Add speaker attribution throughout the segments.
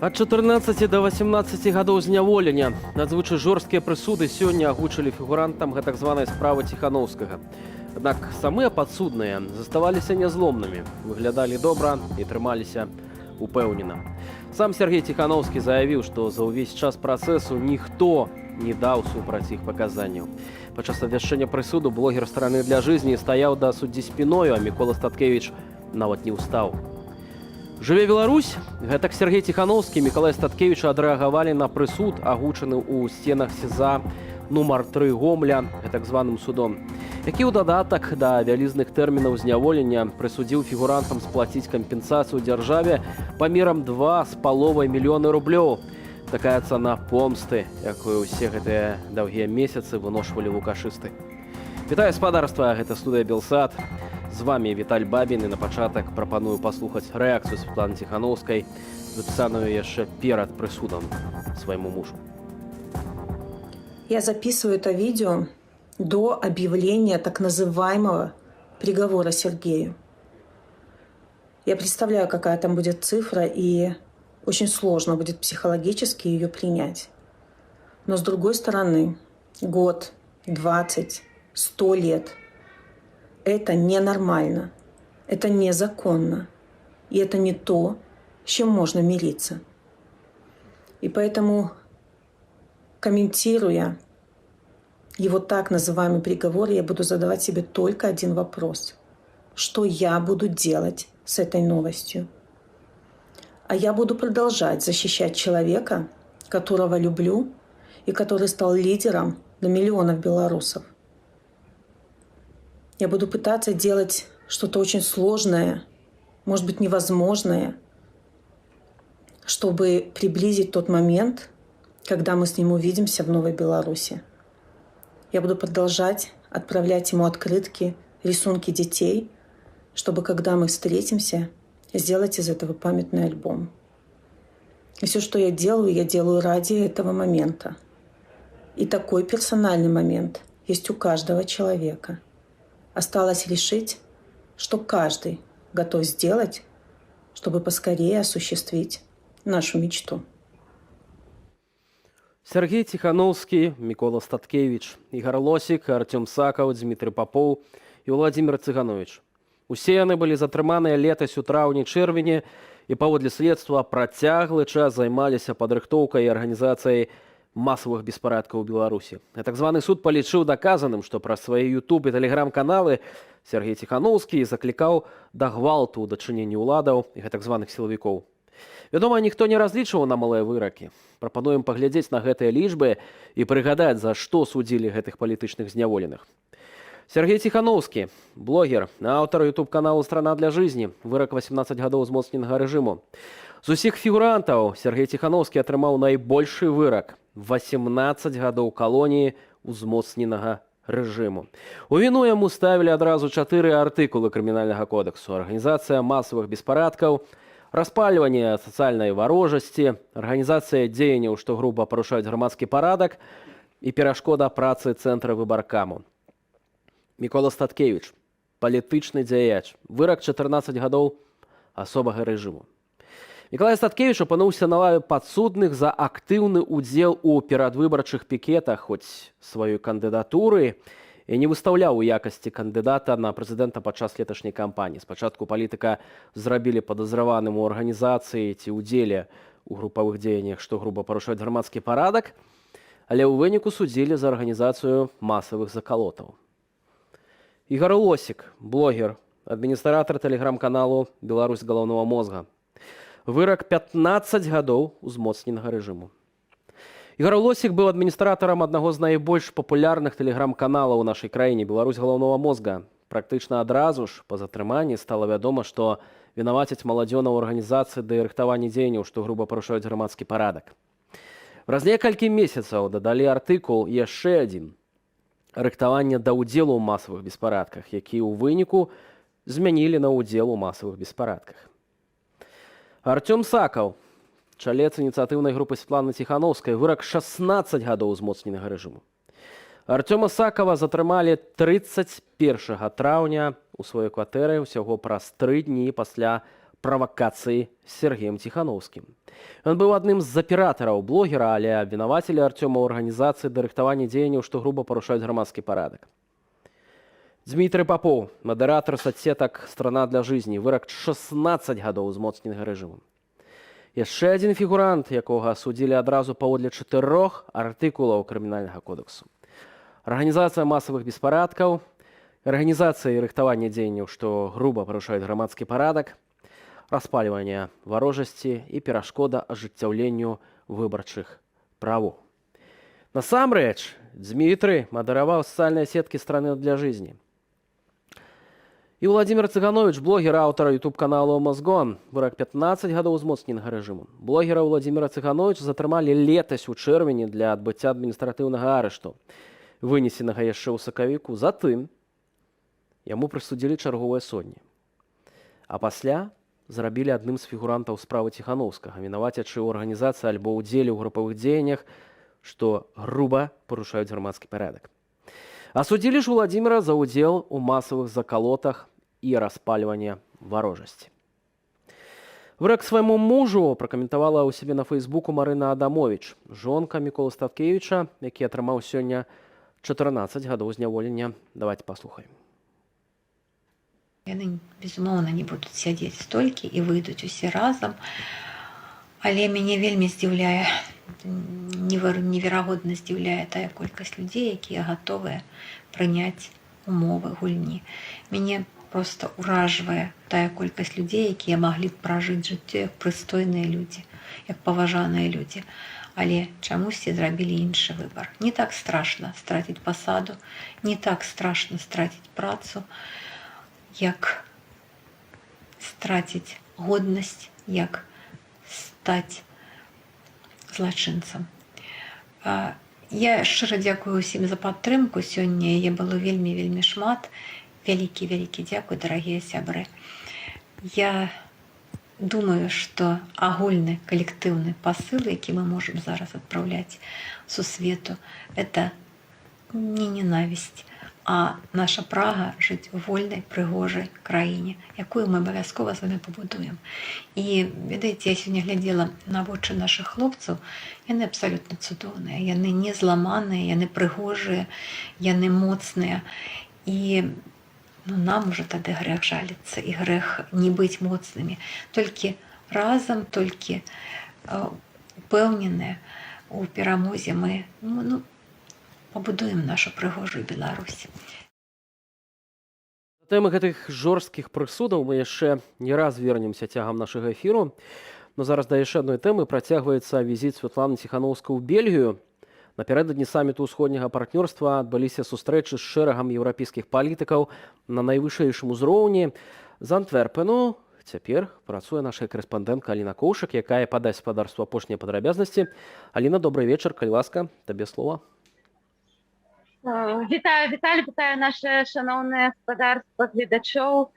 Speaker 1: Ад 14 до 18 гадоў зняволення. Надзвычай жорсткія прысуды сёння агучылі фігурантам гэтак званай справы Ціханаўскага. Аднак самыя падсудныя заставаліся нязломнымі, выглядалі добра і трымаліся упэўнена. Сам Сергей Ціханаўскі заявіў, што за ўвесь час працэсу ніхто не даў супраць іх паказанняў. Падчас абвяшчэння прысуду блогер «Страны для жизни» стаяў да суддзі спіною, а Мікола Статкевіч нават не ўстаў. Жыве Беларусь! Гэтак Сергей Ціханаўскі і Мікалай Статкевіч адрэагавалі на прысуд, агучаны ў сценах СІЗА нумар 3 Гомля, гэтак званым судом, які ў дадатак да вялізных тэрмінаў зняволення прысудзіў фігурантам сплаціць кампенсацыю дзяржаве памерам 2,5 мільёны рублёў. Такая цана помсты, якую ўсе гэтыя даўгія месяцы выношвалі лукашысты. Вітаю спадарства, гэта студыя Белсат. З вами Віталь Бабін, і на пачатак прапаную паслухаць рэакцыю Светланы Ціханаўскай, запісаную яшчэ перад прысудам свайму мужу.
Speaker 2: Я записываю это видео до объявления так называемого приговора Сергею. Я представляю, какая там будет цифра, и очень сложно будет психологически ее принять. Но с другой стороны, год, 20, 100 лет – это ненормально, это незаконно, и это не то, с чем можно мириться. И поэтому, комментируя его так называемый приговор, я буду задавать себе только один вопрос. Что я буду делать с этой новостью? А я буду продолжать защищать человека, которого люблю и который стал лидером для миллионов белорусов. Я буду пытаться делать что-то очень сложное, может быть, невозможное, чтобы приблизить тот момент, когда мы с ним увидимся в Новой Беларуси. Я буду продолжать отправлять ему открытки, рисунки детей, чтобы, когда мы встретимся, сделать из этого памятный альбом. И все, что я делаю ради этого момента. И такой персональный момент есть у каждого человека. Осталось решить, что каждый готов сделать, чтобы поскорее осуществить нашу мечту.
Speaker 1: Сергей Ціханаўскі, Мікола Статкевіч, Ігор Лосік, Артём Сакаў, Дмітрый Попоў і Владзімир Цыганович. Усе яны былі затрыманыя летась у траўні-чэрвені і паводле следства працяглы час займаліся падрыхтоўкай і арганізацыяй масавых беспарадкаў у Беларусі. Так званы суд палічыў даказаным, што праз свае YouTube і тэлеграм-каналы Сергей Ціханаўскі заклікаў да гвалту ў дачыненні ўладаў і гэтак званых сілавікоў. Вядома, ніхто не разлічваў на малыя выракі. Прапануем паглядзець на гэтыя лічбы і прыгадаць, за што судзілі гэтых палітычных зняволеных. Сергей Ціханаўскі, блогер, аўтар YouTube-каналу «Страна для жизни», вырак 18 гадоў узмоцненага рэжыму. З усіх фігурантаў Сергей Ціханаўскі атрымаў найбольшы вырак – 18 гадоў калоніі узмоцненага рэжыму. У віну яму ставілі адразу 4 артыкулы крымінальнага кодексу: арганізацыя масавых беспарадкаў, распальванне сацыяльнай варожасці, арганізацыя дзеянняў, што груба парушаюць грамадскі парадак, і перашкода працы цэнтра выбаркаму. Мікола Статкевіч, палітычны дзеяч, вырак 14 гадоў асобага рэжыму. Мікалай Статкевіч апынуўся на лаве падсудных за актыўны ўдзел у перадвыбарчых пікетах, хоць сваёй кандыдатуры і не выстаўляў у якасці кандыдата на прэзідэнта падчас леташняй кампаніі. Спачатку палітыка зрабілі падазраваным у арганізацыі ці ўдзеле ў групавых дзеяннях, што груба парушаюць грамадскі парадак, але ў выніку судзілі за арганізацыю масавых закалотаў. Ігор Лосік, блогер, адміністратар тэлеграм-каналу «Беларусь галаўнога мозга». Вырак 15 гадоў узмоцненага рэжыму. Ігор Лосік быў адміністратарам аднаго з найбольш папулярных тэлеграм-каналаў у нашай краіне «Беларусь галаўнога мозга». Практычна адразу ж па затрыманні стала вядома, што вінавацяць маладзёна ў арганізацыі да рыхтавання дзеянняў, што груба парушаюць грамадскі парадак. Праз некалькі месяцаў дадалі артыкул яшчэ адзін – рыхтаванне да ўдзелу ў масавых беспарадках, які ў выніку змянілі на ўдзел у масавых беспарадках. Артём Сакаў, чалец ініцыятыўнай групы Светланы Ціханаўскай, вырак 16 гадоў узмоцненага рэжыму. Артёма Сакава затрымалі 31 траўня ў сваёй кватэры ўсяго праз 3 дні пасля правакацыі з Сергеем Ціханаўскім. Ён быў адным з аператараў блогера, але абвінавацілі Артёма ў арганізацыі дырэктавання дзеянняў, што груба парушаюць грамадскі парадак. Дмітрый Попов, мадэратар соцсетак «Страна для жизни», вырак 16 гадоў узмоцненага рэжыму. Яшчэ адзін фігурант, якога асудзілі адразу паводле 4 артыкулаў крымінальнага кодексу. Арганізацыя масавых беспарадкаў, арганізацыя і рыхтавання дзеянняў, што груба парушаюць грамадскі парадак, распальванне варожасці і перашкода ажыццяўленню выбарчых правоў. Насамрэч, Дмітрый мадэраваў сацыяльныя сеткі «Страны для жизни». І Владимир Цыганович, блогер, аўтар ютуб-каналу «Мозгон», вырак 15 гадоў узмоцненага рэжыму. Блогера Владимира Цыгановича затрымалі летась у чэрвені для адбыцця адміністратыўнага арышту, вынесенага яшчэ ў сакавіку. Затым яму прысудзілі чарговыя сотні. А пасля зрабілі адным з фігурантаў справы Ціханаўскага, вінавацячы ў арганізацыі альбо ўдзеле ў групавых дзеяннях, што груба парушаюць грамадскі парадак. Асудзілі ж Владимира за ўдзел у масавых закалотах і распальванне варожасці. Вырак свайму мужу пракаментавала ў сябе на фейсбуку Марына Адамович, жонка Міколы Статкевіча, які атрымаў сёння 14 гадоў зняволення. Давайте паслухаем.
Speaker 3: Яны, безумоўна, не будуць сядзець столькі і выйдуць усе разам. Але мяне вельмі здзіўляе, неверагодна здзіўляе тая колькасць людзей, якія гатовыя прыняць умовы гульні. Мяне проста ўражвае тая колькасць людзей, якія маглі б пражыць жыццё як прыстойныя людзі, як паважаныя людзі. Але чамусьці зрабілі іншы выбар. Не так страшна страціць пасаду, не так страшна страціць працу, як страціць годнасць, як стаць злачынцам. Я шчыра дзякую ўсім за падтрымку. Сёння яе было вельмі шмат. Вялікі дзякуй, дарагія сябры. Я думаю, што агульны калектыўны пасыл, які мы можам зараз адпраўляць сусвету, это не ненавісць, а наша прага жыць у вольнай, прыгожай краіне, якую мы абавязкова з вамі пабудуем. І, ведаеце, я сёння глядзела на вочы нашых хлопцаў, яны абсалютна цудоўныя, яны не зламаныя, яны прыгожыя, яны моцныя. І нам уже тады грэх жаліцца, і грэх не быць моцнымі. Толькі разам, толькі упэўненыя у перамозе мы пабудуем нашу прыгожую Беларусь.
Speaker 1: Да тэмы гэтых жорсткіх прысудаў мы яшчэ не раз вернемся цягам нашага эфіру. Но зараз да яшчэ адной тэмы працягваецца візіт Светланы Ціханаўскай у Бельгію. Напярэдадні саміту ўсходняга партнёрства адбыліся сустрэчы з шэрагам еўрапейскіх палітыкаў на найвышэйшым узроўні. З Антверпену цяпер працуе наша корэспандэнтка Аліна Коўшак, якая падасць спадарству апошнія падрабязнасці. Аліна, добрый вечар, калі ласка, табе слова.
Speaker 4: Вітаю, Віталій, вітаю наше шановне господарство глядачоў.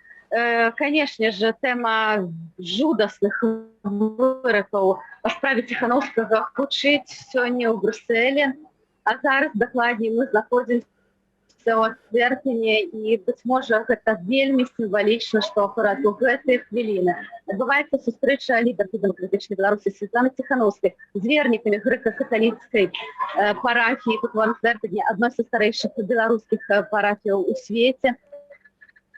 Speaker 4: Конечно же, тэма жудасных выракаў па справе Ціханаўскага гучыць сёння ў Брюсселі. А зараз дакладней мы знаходзімся ў Антверпене, і, быць можа, гэта вельмі сімвалічна, што акурат у гэтыя хвіліны адбываецца сустрэча лідаркі дэмакратычнай Беларусі Светланы Ціханаўскай з вернікамі грэка-каталіцкай парафіі тут у Антверпене, адной са старэйшых беларускіх парафіяў у свеце.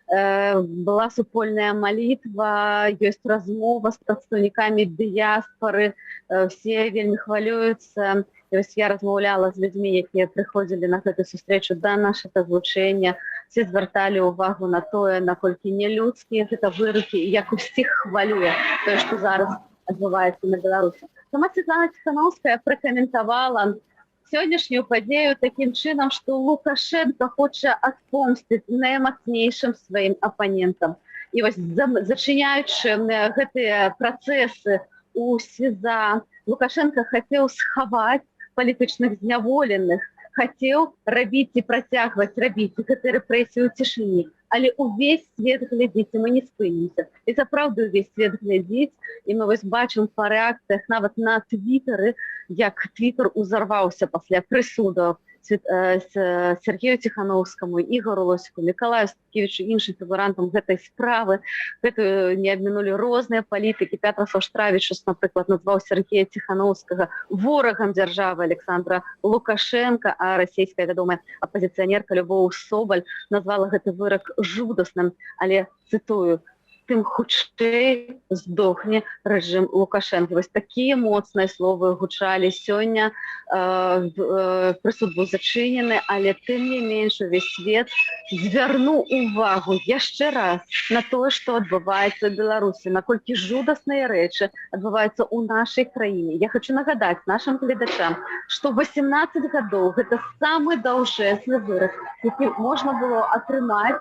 Speaker 4: Была супольная малітва, ёсць размова з прадстаўнікамі дыяспары, все вельмі хвалююцца. Я размаўляла з людзьмі, якія прыходзілі на гэту сустрэчу да нашага злучэння. Все звярталі ўвагу на тое, наколькі нелюдскія гэта вырокі, і як усіх хвалюе тое, што зараз адбываецца на Беларусі. Сама Светлана Ціханаўская пракаментавала сённяшнюю падзею такім чынам, што Лукашенко хоча адпомсціць наймацнейшым сваім апанентам. І вось зачыняючы гэтыя працэсы у СІЗА, Лукашенко хацеў схаваць палітычных зняволеных, хацеў рабіць і працягваць рабіць гэтыя рэпрэсіі ў цішыні. але увесь свет глядзіць, і мы не спынімся. І сапраўды увесь свет глядзіць, і мы вось бачым па рэакцыях нават на твітары, як твітар узарваўся пасля прысудаў Сергею Ціхановскаму, Ігору Лосіку, Мікалаю Статкевічу, іншым фігурантам гэтай справы. Гэтую не абмінулі розныя палітыкі. Пятр Саўштравічус, напрыклад, назваў Сергея Ціхановскага ворагам дзяржавы Александра Лукашенка, а расійская вядомая апазіцыянерка Любоў Собаль назвала гэты вырак жудасным, але, цытую, тым хутчэй здохне рэжым Лукашэнка. Вось такія моцныя словы гучалі сёння. Прысуд быў зачынены, але тым не менш увесь свет звярнуў увагу яшчэ раз на тое, што адбываецца ў Беларусі, наколькі жудасныя рэчы адбываюцца ў нашай краіне. Я хочу нагадаць нашым гледачам, што 18 гадоў гэта самы даўжэзны вырак, які можна было атрымаць.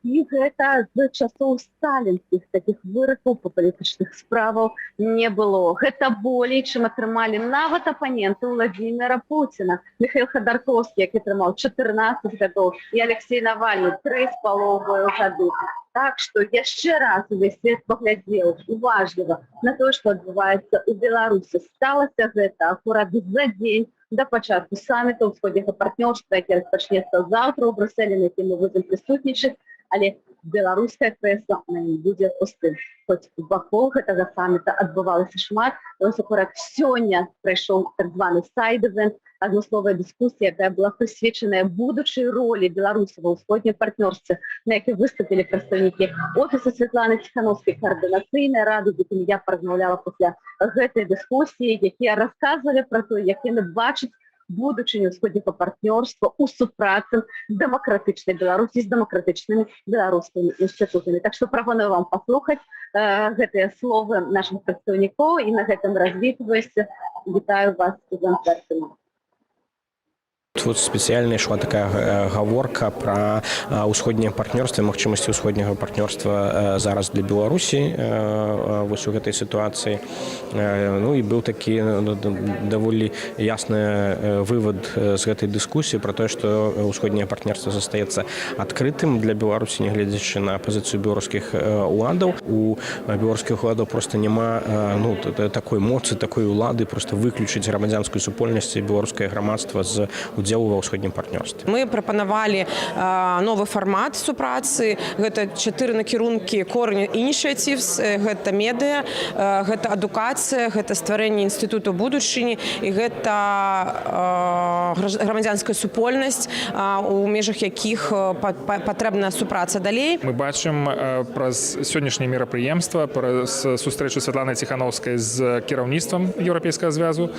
Speaker 4: І гэта з часоў сталінскіх такіх выракаў па палітычных справаў не было. Гэта болей, чым атрымалі нават апаненты Владзіміра Пуціна. Міхаіл Ходорковскі, які атрымаў 14 гадоў, і Алексей Навальны 3,5 гады. Так што яшчэ раз увесь свет паглядзеў уважліва на тое, што адбываецца ў Беларусі. Сталася гэта акурат за дзень да пачатку саміту ўсходняга партнёрства, які распачнецца заўтра ў Брюсселі, на якім мы будзем прысутнічаць. Але беларускае крэсла на ім будзе пустым. Хоць вакол гэтага саміта адбывалася шмат, вось акурат сёння прайшоў так званы сайд-івент, адмысловая дыскусія, якая была прысвечаная будучай ролі Беларусі ва ўсходнім партнёрстве, на якой выступілі прадстаўнікі офісу Святланы Ціхановскай, каардынацыйнай рады, з якімі я паразмаўляла пасля гэтай дыскусіі, якія расказвалі пра тое, як яны бачаць будучыню ўсходняга партнёрства ў супрацы з дэмакратычнай Беларусі, з дэмакратычнымі беларускімі інстытутамі. Так што прапаную вам паслухаць гэтыя словы нашых прадстаўнікоў і на гэтым развітваюся. Вітаю вас з канцэртам.
Speaker 5: Тут спецыяльна ішла такая гаворка пра ўсходняе партнёрства, магчымасці ўсходняга партнёрства зараз для Беларусі вось у гэтай сітуацыі. Ну і быў такі даволі ясны вывад з гэтай дыскусіі пра тое, што ўсходняе партнёрства застаецца адкрытым для Беларусі, нягледзячы на пазіцыю беларускіх уладаў. У беларускіх уладаў проста няма такой моцы, такой улады проста выключыць грамадзянскую супольнасць і беларускае грамадства з удзелу ва ўсходнім партнёрстве.
Speaker 6: Мы прапанавалі новы фармат супрацы. Гэта 4 накірункі core initiatives, гэта медыа, гэта адукацыя, гэта стварэнне інстытуту будучыні і гэта грамадзянская супольнасць, у межах якіх патрэбна супраца далей.
Speaker 7: Мы бачым праз сённяшняе мерапрыемства, праз сустрэчу Святланы Ціхановскай з кіраўніцтвам Еўрапейскага звязу,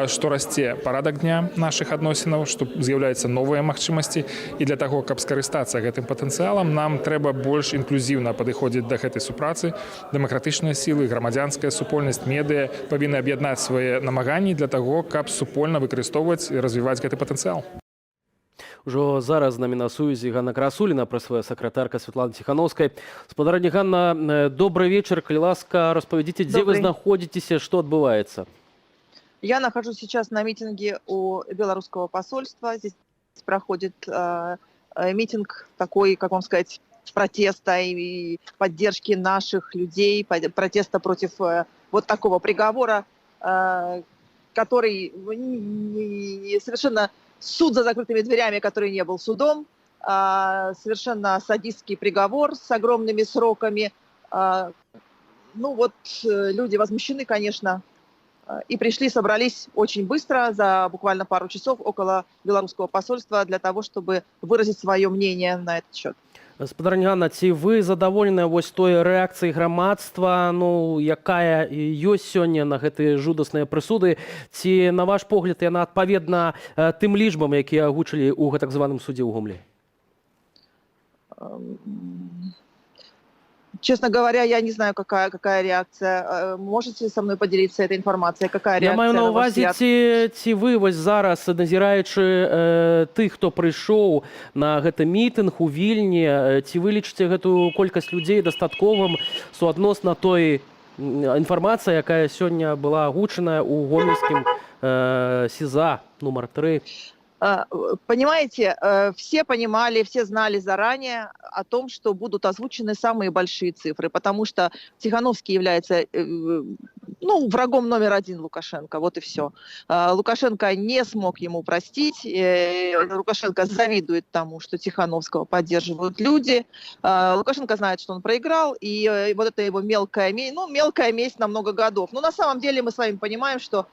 Speaker 7: што расце парадак дня нашых адносінаў, што з'яўляюцца новыя магчымасці. І для таго, каб скарыстацца гэтым патэнцыялам, нам трэба больш інклюзіўна падыходзіць да гэтай супрацы. Дэмакратычныя сілы, грамадзянская супольнасць, медыа павінны аб'яднаць свае намаганні для таго, каб супольна выкарыстоўваць і развіваць гэты патэнцыял.
Speaker 1: Ужо зараз з намі на сувязі Ганна Красуліна, прэсавая сакратарка Святланы Ціхановскай. Спадарня Ганна, добрый вечер. Калі ласка, распавядзіце, дзе вы знаходзіцеся, што адбываецца?
Speaker 8: Я нахожусь сейчас на митинге у белорусского посольства. Здесь проходит митинг такой, как вам сказать, протеста и поддержки наших людей, протеста против вот такого приговора, который совершенно суд за закрытыми дверями, который не был судом, совершенно садистский приговор с огромными сроками. Люди возмущены, конечно, и пришли, собрались очень быстро, за буквально пару часов около белорусского посольства для того, чтобы выразить свое мнение на этот счет.
Speaker 1: Спадарня Ганна, ці вы задаволеныя вось той рэакцыяй грамадства, якая ёсць сёння на гэтыя жудасныя прысуды? Ці, на ваш погляд, яна адпаведна тым лічбам, якія агучылі ў гэтак званым судзе ў Гомлі?
Speaker 8: Честно говоря, я не знаю, какая реакция. Можете со мной поделиться этой информацией? Какая реакция?
Speaker 1: Я маю на увазі, ці вы вось зараз, назіраючы тых, хто прыйшоў на гэты мітынг у Вільні, ці вы лічыце гэтую колькасць людзей дастатковым суадносна той інфармацыі, якая сёння была агучаная ў гомельскім СІЗА нумар 3?
Speaker 8: Понимаете, все понимали, все знали заранее о том, что будут озвучены самые большие цифры, потому что Тихановский является врагом номер один Лукашенко, вот и все. Лукашенко не смог ему простить, Лукашенко завидует тому, что Тихановского поддерживают люди, Лукашенко знает, что он проиграл, и вот это его мелкая месть на много годов. Но на самом деле мы с вами понимаем, что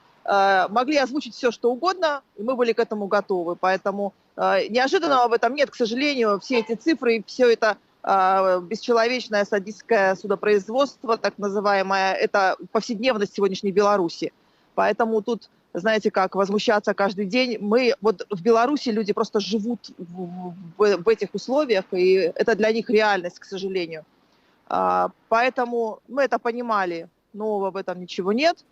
Speaker 8: могли озвучить все, что угодно, и мы были к этому готовы. Поэтому неожиданного в этом нет, к сожалению. Все эти цифры, все это бесчеловечное садистское судопроизводство, так называемое, это повседневность сегодняшней Беларуси. Поэтому тут, знаете, как возмущаться каждый день. Мы вот в Беларуси люди просто живут в этих условиях, и это для них реальность, к сожалению. Поэтому мы это понимали, нового в этом ничего нет.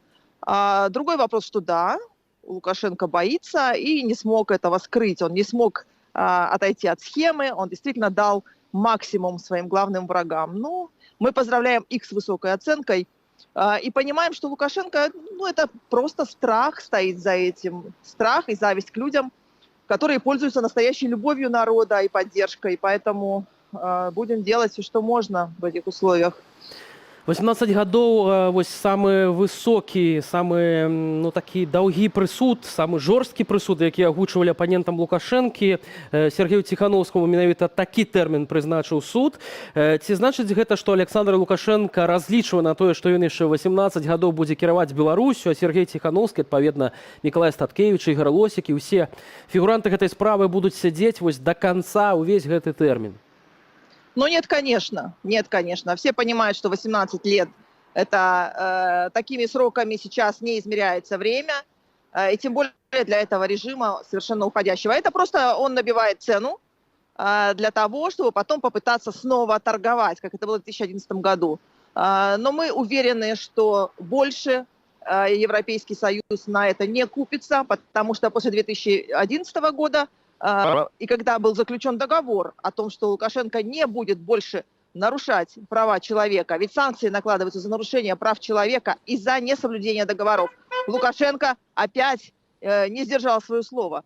Speaker 8: Другой вопрос, что да, Лукашенко боится и не смог этого скрыть. Он не смог отойти от схемы, он действительно дал максимум своим главным врагам. Ну, мы поздравляем их с высокой оценкой и понимаем, что Лукашенко, это просто страх стоит за этим. Страх и зависть к людям, которые пользуются настоящей любовью народа и поддержкой. Поэтому будем делать все, что можно в этих условиях.
Speaker 1: 18 гадоў вось самы высокі, самы такі даўгі прысуд, самы жорсткі прысуд, які агучвалі апанентам Лукашэнкі, Сергею Ціхановскаму менавіта такі тэрмін прызначыў суд. Ці значыць гэта, што Александр Лукашенко разлічвае на тое, што ён яшчэ 18 гадоў будзе кіраваць Беларусю, а Сергей Ціхановскі, адпаведна, Мікалай Статкевіч, Ігор Лосік і ўсе фігуранты гэтай справы будуць сядзець вось да канца ўвесь гэты тэрмін?
Speaker 8: Нет, конечно. Все понимают, что 18 лет – это такими сроками сейчас не измеряется время, и тем более для этого режима совершенно уходящего. Это просто он набивает цену для того, чтобы потом попытаться снова торговать, как это было в 2011 году. Но мы уверены, что больше Европейский Союз на это не купится, потому что после 2011 года и когда был заключен договор о том, что Лукашенко не будет больше нарушать права человека, ведь санкции накладываются за нарушение прав человека и за несоблюдение договоров. Лукашенко опять не сдержал свое слово.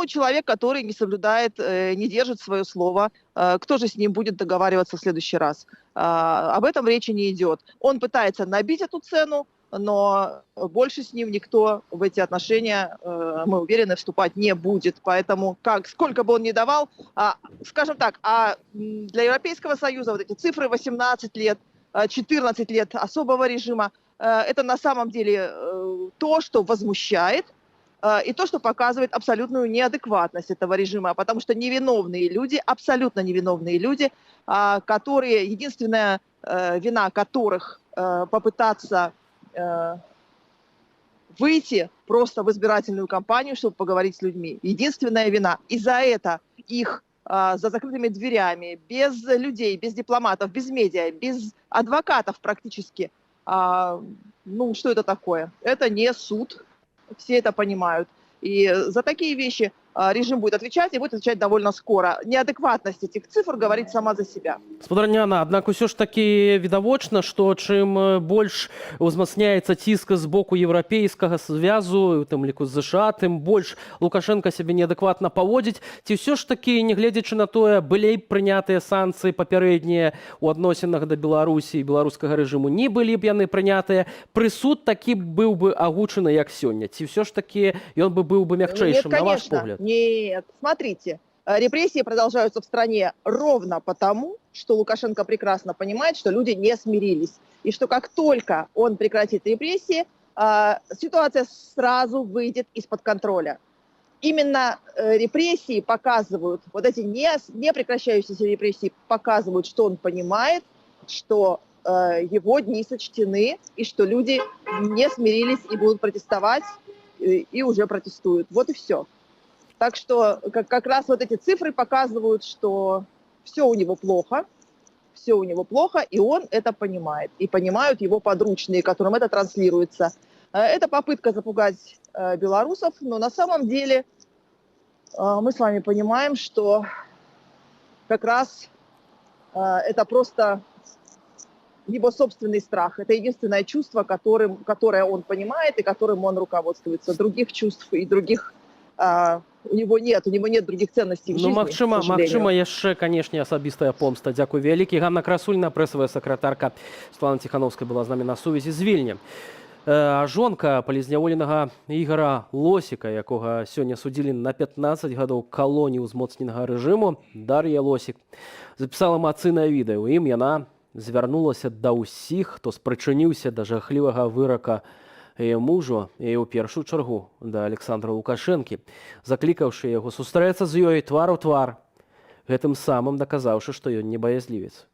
Speaker 8: Человек, который не соблюдает, не держит свое слово, кто же с ним будет договариваться в следующий раз? Об этом речи не идет. Он пытается набить эту цену, но больше с ним никто в эти отношения, мы уверены, вступать не будет. Поэтому сколько бы он ни давал, скажем так, для Европейского Союза вот эти цифры 18 лет, 14 лет особого режима, это на самом деле то, что возмущает, и то, что показывает абсолютную неадекватность этого режима, потому что невиновные люди, абсолютно невиновные люди, которые, единственная вина которых попытаться выйти просто в избирательную кампанию, чтобы поговорить с людьми. Единственная вина. И за это их за закрытыми дверями, без людей, без дипломатов, без медиа, без адвокатов практически. Что это такое? Это не суд. Все это понимают. И за такие вещи режим будет отвечать, и будет отвечать довольно скоро. Неадекватность этих цифр говорит сама за себя.
Speaker 1: Спадарняна, аднак усё ж такі відавочна, што чым больш узмацняецца ціск з боку еўрапейскага звязу, у тым ліку з ЗША, тым больш Лукашенко сябе неадэкватна паводзіць. Ці ўсё ж такі, нягледзячы на тое, былі б прынятыя санкцыі папярэднія ў адносінах да Беларусі і беларускага рэжыму, не былі б яны прынятыя, прысуд такі быў бы агучаны, як сёння? Ці ўсё ж такі ён быў бы мякчэйшым, на ваш погляд?
Speaker 8: Нет, смотрите, репрессии продолжаются в стране ровно потому, что Лукашенко прекрасно понимает, что люди не смирились. И что как только он прекратит репрессии, ситуация сразу выйдет из-под контроля. Именно репрессии показывают, вот эти не прекращающиеся репрессии показывают, что он понимает, что его дни сочтены, и что люди не смирились и будут протестовать, и уже протестуют. Вот и все. Так что как раз вот эти цифры показывают, что все у него плохо, и он это понимает. И понимают его подручные, которым это транслируется. Это попытка запугать белорусов, но на самом деле мы с вами понимаем, что как раз это просто его собственный страх. Это единственное чувство, которое он понимает и которым он руководствуется. Других чувств и других у него нет других ценностей в
Speaker 1: Ну,
Speaker 8: жизни, к
Speaker 1: магчыма,
Speaker 8: сожалению.
Speaker 1: яшчэ, канешне, асабістая помста. Дзякуй вялікі. Ганна Красульна, прэсавая сакратарка Светлана Ціхановская была з намі на сувязі з Вільня. Жонка палізняволенага Ігора Лосіка, якога сёння судзілі на 15 гадоў калоніі ўзмоцненага рэжыму, Дар'я Лосік, запісала эмацыйнае відэа. У ім яна звярнулася да ўсіх, хто спрычыніўся да жахлівага вырака яе мужу і ў першую чаргу да Александра Лукашэнкі, заклікаўшы яго сустрэцца з ёй твар у твар, гэтым самым даказаўшы, што ён не баязлівец.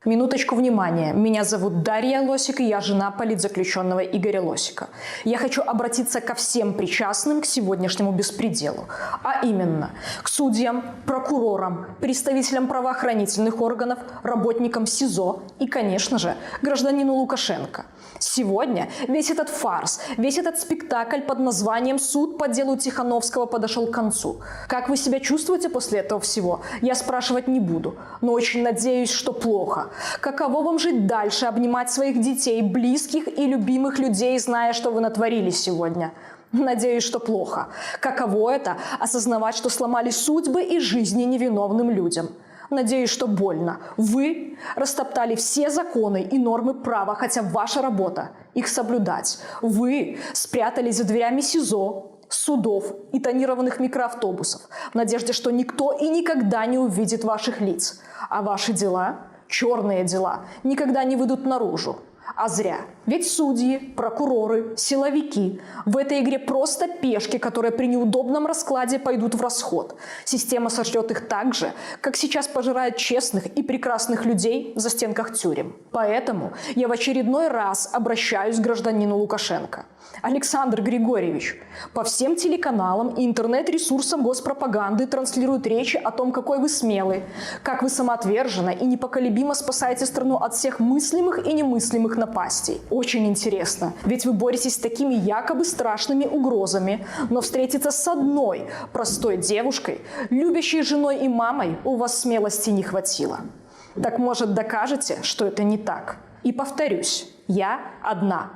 Speaker 9: Минуточку внимания. Меня зовут Дарья Лосик, и я жена политзаключенного Игоря Лосика. Я хочу обратиться ко всем причастным к сегодняшнему беспределу. А именно, к судьям, прокурорам, представителям правоохранительных органов, работникам СИЗО и, конечно же, гражданину Лукашенко. Сегодня весь этот фарс, весь этот спектакль под названием «Суд по делу Тихановского» подошел к концу. Как вы себя чувствуете после этого всего, я спрашивать не буду, но очень надеюсь, что плохо. Каково вам жить дальше, обнимать своих детей, близких и любимых людей, зная, что вы натворили сегодня? Надеюсь, что плохо. Каково это – осознавать, что сломали судьбы и жизни невиновным людям? Надеюсь, что больно. Вы растоптали все законы и нормы права, хотя ваша работа – их соблюдать. Вы спрятались за дверями СИЗО, судов и тонированных микроавтобусов в надежде, что никто и никогда не увидит ваших лиц. А ваши дела, черные дела, никогда не выйдут наружу. А зря. Ведь судьи, прокуроры, силовики в этой игре просто пешки, которые при неудобном раскладе пойдут в расход. Система сожрет их так же, как сейчас пожирает честных и прекрасных людей в застенках тюрем. Поэтому я в очередной раз обращаюсь к гражданину Лукашенко. Александр Григорьевич, по всем телеканалам и интернет-ресурсам госпропаганды транслируют речи о том, какой вы смелый, как вы самоотверженно и непоколебимо спасаете страну от всех мыслимых и немыслимых напастей. Очень интересно, ведь вы боретесь с такими якобы страшными угрозами, но встретиться с одной простой девушкой, любящей женой и мамой, у вас смелости не хватило. Так, может, докажете, что это не так? И повторюсь, я одна.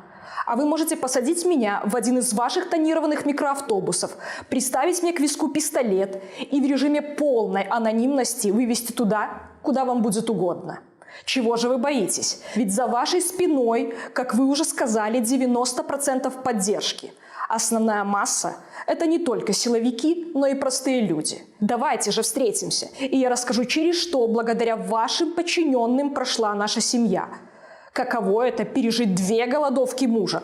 Speaker 9: А вы можете посадить меня в один из ваших тонированных микроавтобусов, приставить мне к виску пистолет и в режиме полной анонимности вывести туда, куда вам будет угодно. Чего же вы боитесь? Ведь за вашей спиной, как вы уже сказали, 90% поддержки. Основная масса – это не только силовики, но и простые люди. Давайте же встретимся, и я расскажу, через что благодаря вашим подчиненным прошла наша семья. Каково это – пережить 2 голодовки мужа?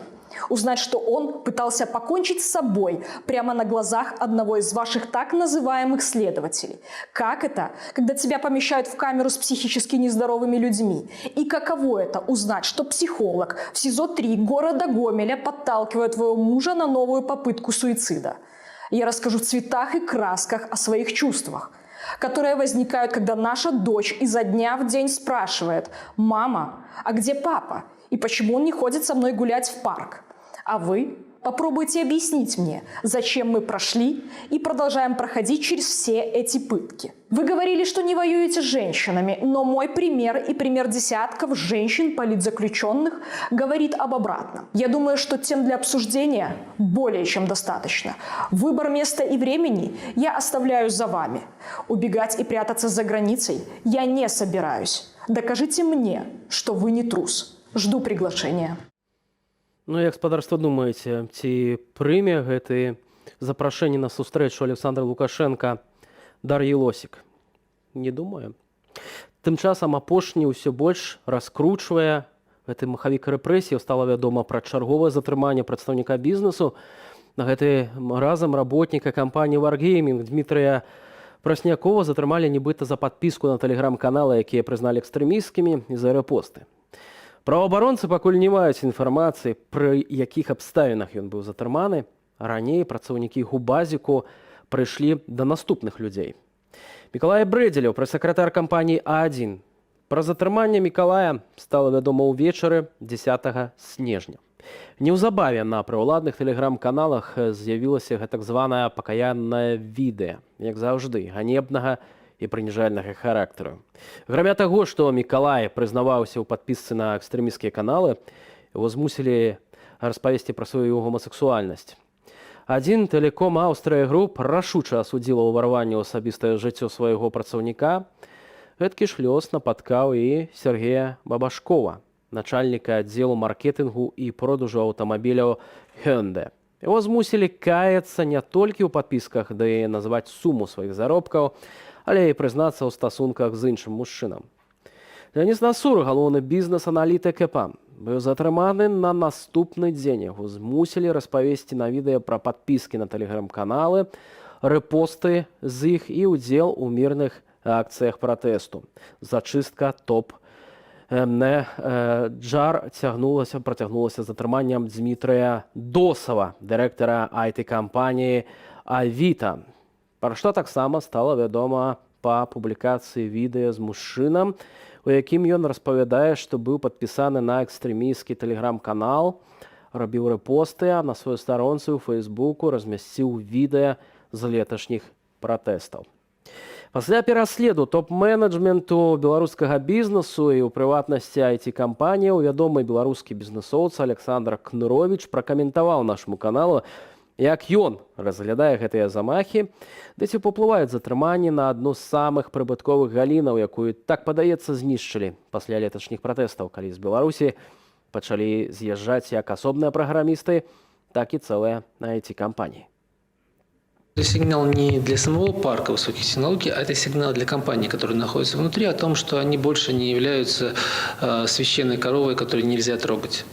Speaker 9: Узнать, что он пытался покончить с собой прямо на глазах одного из ваших так называемых следователей. Как это, когда тебя помещают в камеру с психически нездоровыми людьми? И каково это – узнать, что психолог в СИЗО-3 города Гомеля подталкивает твоего мужа на новую попытку суицида? Я расскажу в цветах и красках о своих чувствах, которые возникают, когда наша дочь изо дня в день спрашивает: «Мама, а где папа? И почему он не ходит со мной гулять в парк?» А вы попробуйте объяснить мне, зачем мы прошли и продолжаем проходить через все эти пытки. Вы говорили, что не воюете с женщинами, но мой пример и пример десятков женщин-политзаключенных говорит об обратном. Я думаю, что тем для обсуждения более чем достаточно. Выбор места и времени я оставляю за вами. Убегать и прятаться за границей я не собираюсь. Докажите мне, что вы не трус. Жду приглашения.
Speaker 1: Ну, як спадарства думаеце, ці прыме гэты запрашэнне на сустрэчу Александра Лукашенка Дар'і Лосік? Не думаю. Тым часам апошні ўсё больш раскручвае гэты махавік рэпрэсіяў. Стала вядома пра чарговае затрыманне прадстаўніка бізнесу. На гэты разам работніка кампаніі Wargaming Дмітрыя Праснякова затрымалі нібыта за падпіску на тэлеграм-каналы, якія прызналі экстрэмісцкімі, і за рэпосты. Праваабаронцы пакуль не маюць інфармацыі, пры якіх абставінах ён быў затрыманы. Раней працаўнікі Губазіку прыйшлі да наступных людзей. Мікалай Брэдзелеў, прэс-сакратар кампаніі А1. Пра затрыманне Мікалая стала вядома ўвечары 10 снежня. Неўзабаве на прыўладных тэлеграм-каналах з'явілася гэтак званае пакаяннае відэа, як заўжды, ганебнага і прыніжальнага характару. Акрамя таго, што Мікалай прызнаваўся ў падпісцы на экстрэмісцкія каналы, яго змусілі распавесці пра сваю гомасексуальнасць. Адзін тэлеком Аўстрыя груп рашуча асудзіла ўварванне ў асабістае жыццё свайго працаўніка. Гэткі ж лёс напаткаў і Сергея Бабашкова, начальніка аддзелу маркетынгу і продажу аўтамабіляў Hyundai. Яго змусілі каяцца не толькі ў падпісках, да і назваць суму сваіх заробкаў, але і прызнацца ў стасунках з іншым мужчынам. Леонід Насур, галоўны бізнес-аналітык ЭПА, быў затрыманы на наступны дзень. Яго змусілі распавесці на відэа пра падпіскі на тэлеграм-каналы, рэпосты з іх і ўдзел у мірных акцыях пратэсту. Зачыстка топ Джар працягнулася затрыманнем Дмітрыя Досава, дырэктара IT-кампаніі Авіта. Пра што таксама стала вядома па публікацыі відэа з мужчынам, у якім ён распавядае, што быў падпісаны на экстрэмісцкі тэлеграм-канал, рабіў рэпосты, а на сваёй старонцы ў Фэйсбуку размясціў відэа з леташніх пратэстаў. Пасля пераследу топ-менеджменту беларускага бізнесу і ў прыватнасці IT-кампаніяў вядомы беларускі бізнесоўца Александр Кныровіч пракаментаваў нашаму каналу, як ён разглядае гэтыя замахі, ды ці паўплываюць затрыманні на адну з самых прыбытковых галінаў, якую, так падаецца, знішчылі пасля леташніх пратэстаў, калі з Беларусі пачалі з'язджаць як асобныя праграмісты, так і цэлыя IT-кампаніі.
Speaker 10: Это сигнал не для самого парка высоких технологий, а это сигнал для компаний, которые находятся внутри, о том, что они больше не являются священной коровой, которую нельзя трогать.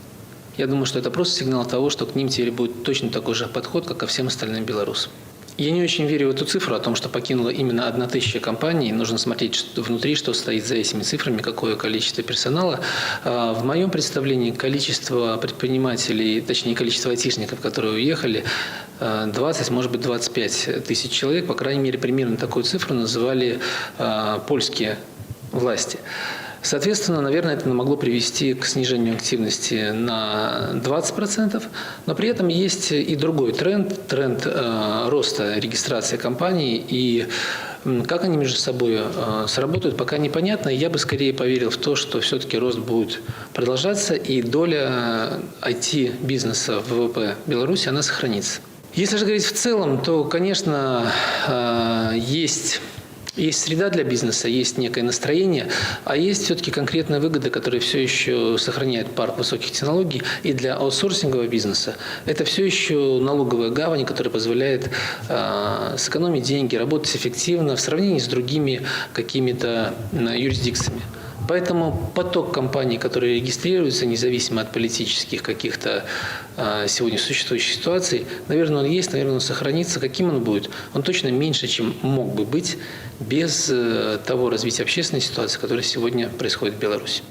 Speaker 10: Я думаю, что это просто сигнал того, что к ним теперь будет точно такой же подход, как ко всем остальным белорусам. Я не очень верю в эту цифру о том, что покинуло именно 1000 компаний. Нужно смотреть внутри, что стоит за этими цифрами, какое количество персонала. В моем представлении количество предпринимателей, точнее количество айтишников, которые уехали, 20, может быть 25 тысяч человек. По крайней мере, примерно такую цифру называли польские власти. Соответственно, наверное, это могло привести к снижению активности на 20%, но при этом есть и другой тренд роста регистрации компаний, и как они между собой сработают, пока непонятно. Я бы скорее поверил в то, что все-таки рост будет продолжаться, и доля IT-бизнеса в ВВП Беларуси, она сохранится. Если же говорить в целом, то, конечно, есть среда для бизнеса, есть некое настроение, а есть все-таки конкретные выгоды, которые все еще сохраняют парк высоких технологий. И для аутсорсингового бизнеса это все еще налоговая гавань, которая позволяет сэкономить деньги, работать эффективно в сравнении с другими какими-то юрисдикциями. Поэтому поток компаний, которые регистрируются, независимо от политических каких-то сегодня существующих ситуаций, наверное, он есть, наверное, он сохранится. Каким он будет? Он точно меньше, чем мог бы быть без того развития общественной ситуации, которая сегодня происходит в Беларуси.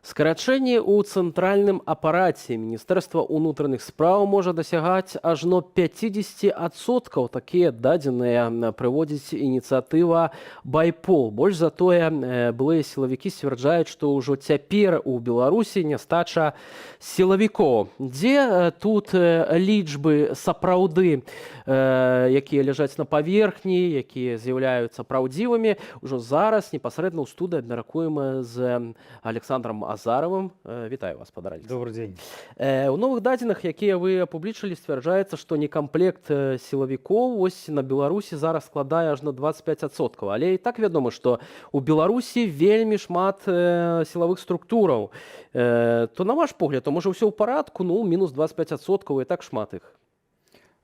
Speaker 1: Скарачэнне ў цэнтральным апараце Міністэрства ўнутраных спраў можа дасягаць ажно 50%. Такія дадзеныя прыводзіць ініцыятыва Байпол. Больш за тое, былыя сілавікі сцвярджаюць, што ўжо цяпер у Беларусі нястача сілавікоў. Дзе тут лічбы сапраўды, якія ляжаць на паверхні, якія з'яўляюцца праўдзівымі, ужо зараз непасрэдна ў студыі абмяркуем з Александром Азаровым. Вітаю вас, пан Алекс.
Speaker 11: Добрый день.
Speaker 1: У новых дадзеных, якія вы апублічылі, сцвярджаецца, што некамплект сілавікоў вось на Беларусі зараз складае ажно 25%. Але і так вядома, што у Беларусі вельмі шмат сілавых структураў. То на ваш погляд, то можа ўсё ў парадку, мінус 25%, і так шмат іх.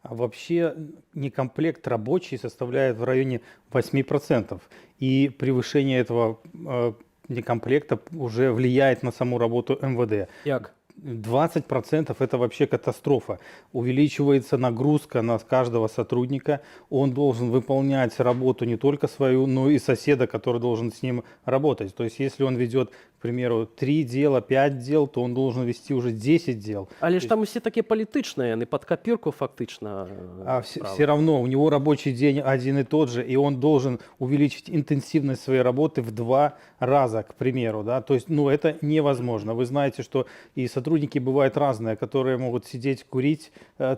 Speaker 11: А вообще некомплект рабочий составляет в районе 8%. И превышение этого некомплекта уже влияет на саму работу МВД.
Speaker 1: Як?
Speaker 11: 20% это вообще катастрофа. Увеличивается нагрузка на каждого сотрудника. Он должен выполнять работу не только свою, но и соседа, который должен с ним работать. То есть если он ведет, к примеру, 3 дела, 5 дел, то он должен вести уже 10 дел.
Speaker 1: Але ж там усе такие палітычныя, не под копирку фактично.
Speaker 11: Все равно у него рабочий день один и тот же, и он должен увеличить интенсивность своей работы в 2 раза, к примеру. Да? То есть это невозможно. Вы знаете, что и сотрудники бывают разные, которые могут сидеть, курить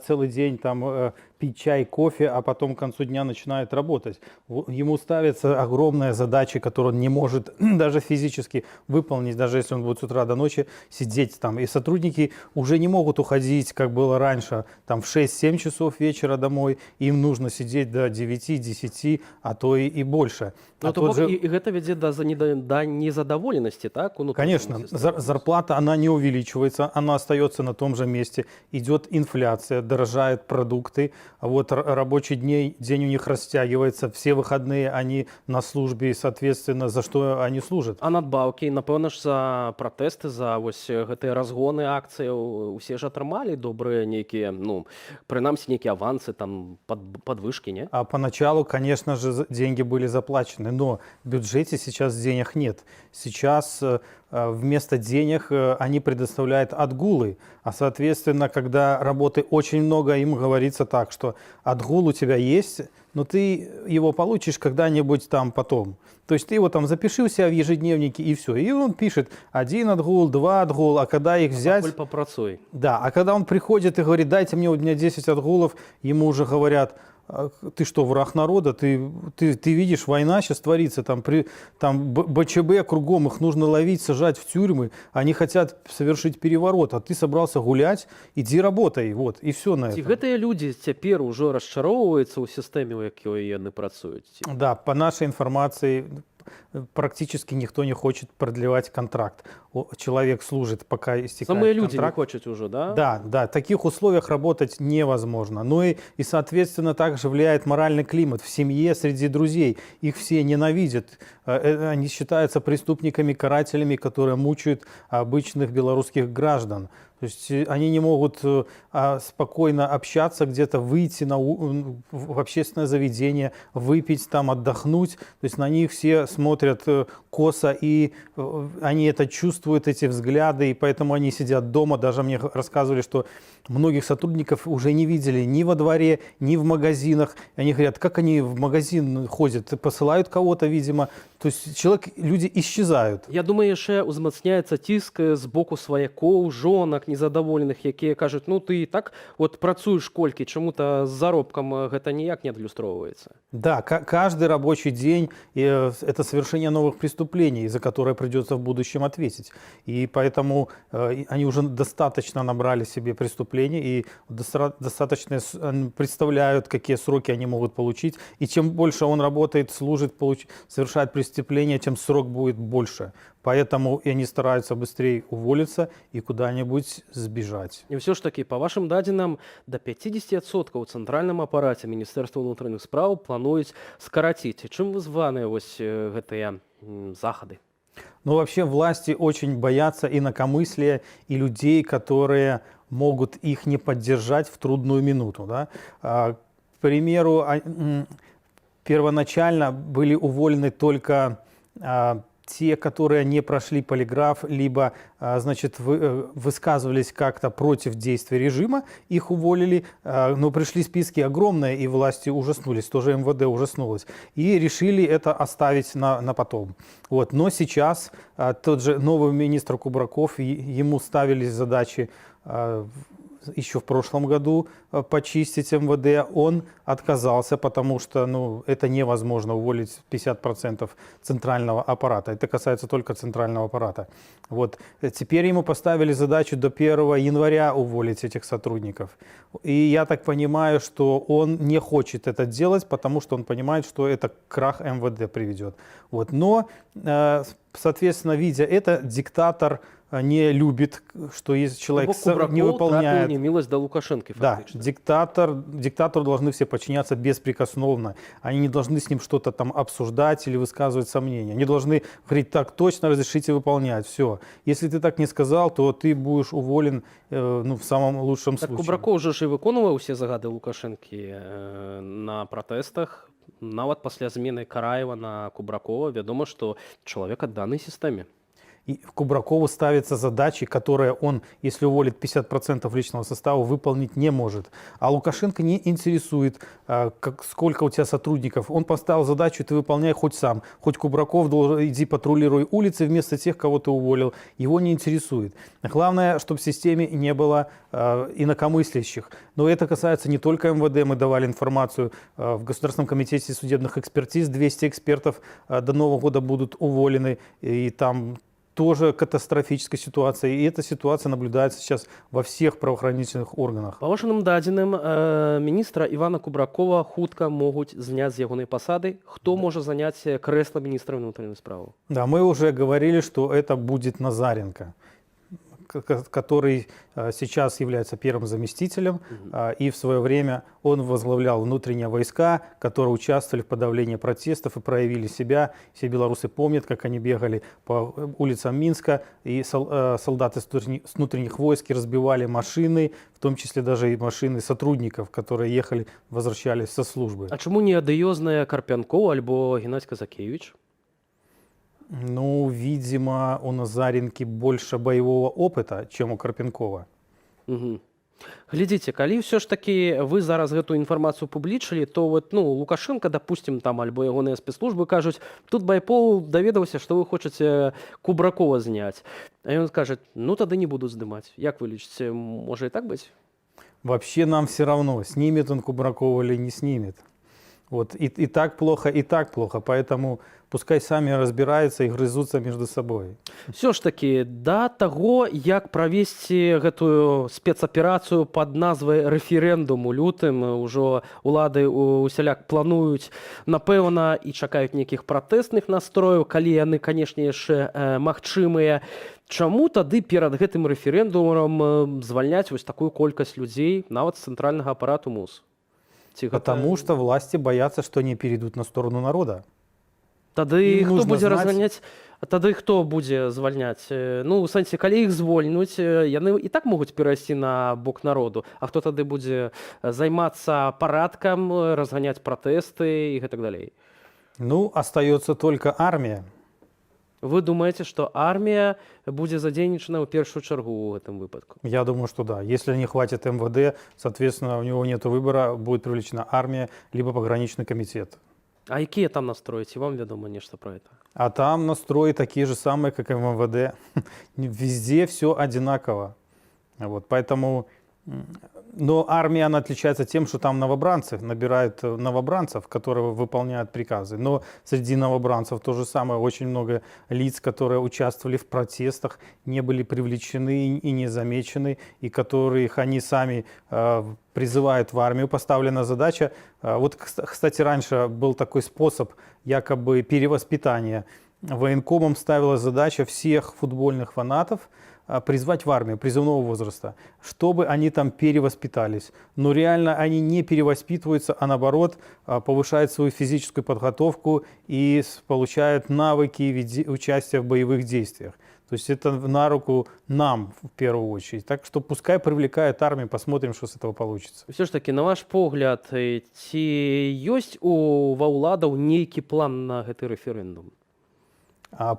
Speaker 11: целый день, там, пить чай, кофе, а потом к концу дня начинает работать. Ему ставятся огромные задачи, которые он не может даже физически выполнить, даже если он будет с утра до ночи сидеть там. И сотрудники уже не могут уходить, как было раньше, там в 6-7 часов вечера домой. Им нужно сидеть до 9-10, а то и больше.
Speaker 1: Ну, то бок, і гэта вядзе да незадаволенасці, так?
Speaker 11: Конечно, зарплата, она не увеличивается, она остается на том же месте. Идет инфляция, дорожают продукты, а вот рабочий день у них растягивается, все выходные они на службе, соответственно, за что они служат.
Speaker 1: А надбаўкі, напэўна ж, за пратэсты, за вось гэтыя разгоны акцыі усе ж атрымалі добрыя нейкія, ну, прынамсі нейкія авансы, там, подвышки, не?
Speaker 11: А поначалу, конечно же, деньги были заплачены, но в бюджете сейчас денег нет. Сейчас вместо денег они предоставляют отгулы. А соответственно, когда работы очень много, им говорится так, что отгул у тебя есть, но ты его получишь когда-нибудь там потом. То есть ты его там запиши у себя в ежедневнике и все. И он пишет 1 отгул, 2 отгул, а когда их взять...
Speaker 1: Попрацуй.
Speaker 11: Да, а когда он приходит и говорит, дайте мне, у меня 10 отгулов, ему уже говорят, ты что, враг народа? Ты видишь, война сейчас творится, там БЧБ кругом, их нужно ловить, сажать в тюрьмы, они хотят совершить переворот, а ты собрался гулять, иди работай, вот, и все на
Speaker 1: Ці
Speaker 11: этом.
Speaker 1: гэтыя людзі цяпер ужо расчароўваюцца ў сістэме, у якой яны працуюць?
Speaker 11: Да, по нашей информации, практически никто не хочет продлевать контракт. Человек служит, пока истекает
Speaker 1: Самые люди
Speaker 11: контракт.
Speaker 1: не хотят уже, да?
Speaker 11: Да, да, в таких условиях работать невозможно. Ну и соответственно, также влияет моральный климат в семье, среди друзей. Их все ненавидят. Они считаются преступниками, карателями, которые мучают обычных белорусских граждан. То есть они не могут спокойно общаться, где-то выйти в общественное заведение, выпить там, отдохнуть. То есть на них все смотрят косо, и они это чувствуют, эти взгляды, и поэтому они сидят дома. Даже мне рассказывали, что многих сотрудников уже не видели ни во дворе, ни в магазинах. И они говорят, как они в магазин ходят, посылают кого-то, видимо. То есть люди исчезают.
Speaker 1: Я думаю, яшчэ ўзмацняецца ціск з боку сваякоў, жонак незадаволеных, якія кажуць, ну ты і так вот працуеш колькі, чаму-то з заробкам гэта ніяк не адлюстроўваецца.
Speaker 11: Да, каждый рабочий день это совершение новых преступлений, за которые придется в будущем ответить. И поэтому они уже достаточно набрали себе преступлений и достаточно представляют, какие сроки они могут получить. И чем больше он работает, служит, совершает преступления, тем срок будет больше. Поэтому и они стараются быстрее уволиться и куда-нибудь сбежать.
Speaker 1: І ўсё ж такі, па вашым дадзенам, да 50% у цэнтральным апараце Міністэрства ўнутраных спраў плануюць скараціць. Чым вызваныя вось гэтыя захады?
Speaker 11: Ну, вообще власти очень боятся инакомыслия и людей, которые могут их не поддержать в трудную минуту. Да? К примеру, первоначально были уволены только те, которые не прошли полиграф, либо, значит, высказывались как-то против действий режима, их уволили, но пришли списки огромные, и власти ужаснулись, тоже МВД ужаснулось, и решили это оставить на потом. Вот. Но сейчас тот же новый министр Кубраков, ему ставились задачи еще в прошлом году почистить МВД, он отказался, потому что это невозможно уволить 50% центрального аппарата. Это касается только центрального аппарата. Вот. Теперь ему поставили задачу до 1 января уволить этих сотрудников. И я так понимаю, что он не хочет это делать, потому что он понимает, что это к крах МВД приведет. Вот. Но, соответственно, видя это, диктатор не любит, что если человек не выполняет...
Speaker 1: немилость до Лукашенко, фактически.
Speaker 11: Да, диктатору должны все подчиняться беспрекословно. Они не должны с ним что-то там обсуждать или высказывать сомнения. Они должны говорить, так точно, разрешите выполнять. Все. Если ты так не сказал, то ты будешь уволен в самом лучшем случае.
Speaker 1: Кубраков же и выконывал все загады Лукашенки на протестах. Нават пасля змены Караева на Кубракова вядома, што чалавек адданы сістэме.
Speaker 11: И Кубракову ставятся задачи, которые он, если уволит 50% личного состава, выполнить не может. А Лукашенко не интересует, сколько у тебя сотрудников. Он поставил задачу, ты выполняй хоть сам. Хоть Кубраков должен, иди патрулируй улицы вместо тех, кого ты уволил. Его не интересует. Главное, чтобы в системе не было инакомыслящих. Но это касается не только МВД. Мы давали информацию в Государственном комитете судебных экспертиз. 200 экспертов до Нового года будут уволены. И там тоже катастрофическая ситуация. И эта ситуация наблюдается сейчас во всех правоохранительных органах.
Speaker 1: Па вашым дадзеным, міністра Івана Кубракова хутка могуць зняць з ягонай пасады. Хто можа заняць крэсла міністра внутренних справ?
Speaker 11: Да, мы уже говорили, что это будет Назаренко, который сейчас является первым заместителем, и в свое время он возглавлял внутренние войска, которые участвовали в подавлении протестов и проявили себя. Все белорусы помнят, как они бегали по улицам Минска, и солдаты с внутренних войск разбивали машины, в том числе даже и машины сотрудников, которые ехали, возвращались со службы.
Speaker 1: А чаму не адыёзная Карпянкова альбо Геннадий Казакевич?
Speaker 11: Ну, видимо, у Назаренки больше боевого опыта, чем у Карпенкова.
Speaker 1: Угу. Глядзіце, калі ўсё ж такі вы зараз гэтую інфармацыю публічылі, то вот, ну, Лукашенко, допустим, там альбо ягоныя спецслужбы кажуць, тут Байпол даведаўся, што вы хочаце Кубракова зняць. А ён скажет, ну тады не буду здымаць. Як вы лічыце, можа і так быць?
Speaker 11: Вообще нам все равно, снимет он Кубракова или не снимет. Вот и так плохо, поэтому пускай сами разбираются и грызутся между собой.
Speaker 1: Все ж таки, да таго, як правесці гэтую спецаперацыю пад назвай рэферэндум у лютым, ужо улады усяляк плануюць, напэўна, і чакаюць нейкіх пратэсных настрояў, калі яны, канешне, яшчэ магчымыя. Чаму тады перад гэтым рэферэндумам звальняць вось такую колькасць людзей, нават з цэнтральнага апарату МУС?
Speaker 11: Потому что власти боятся, что они перейдут на сторону народа.
Speaker 1: Тады
Speaker 11: Им
Speaker 1: хто
Speaker 11: нужно
Speaker 1: будзе
Speaker 11: знать-
Speaker 1: разганяць, тады хто будзе звальняць? Ну, у сэнсе, калі іх звольнуць, яны і так могуць перайсці на бок народу. А хто тады будзе займацца парадкам, разганяць пратэсты і гэтак далей?
Speaker 11: Ну, остается только армия.
Speaker 1: Вы думаете, што армія будзе задзейнічана ў першую чаргу ў гэтым выпадку?
Speaker 11: Я думаю, что да. Если не хватит МВД, соответственно, у него нет выбора, будет привлечена армия, либо пограничный комитет.
Speaker 1: А якія там настроі? Ці вам вядома нешта про это?
Speaker 11: А там настрои такие же самые, как и в МВД. Везде все одинаково. Вот, поэтому... Но армия, она отличается тем, что там новобранцы, набирают новобранцев, которые выполняют приказы. Но среди новобранцев то же самое, очень много лиц, которые участвовали в протестах, не были привлечены и не замечены, и которых они сами призывают в армию. Поставлена задача, вот, кстати, раньше был такой способ якобы перевоспитания. Военкомом ставила задача всех футбольных фанатов призвать в армию призывного возраста, чтобы они там перевоспитались. Но реально они не перевоспитываются, а наоборот повышают свою физическую подготовку и получают навыки участия в боевых действиях. То есть это на руку нам в первую очередь. Так что пускай привлекает армию, посмотрим, что с этого получится.
Speaker 1: Все ж таки, на ваш погляд, ці ёсць ва ўладаў нейкі план на гэты рэферэндум?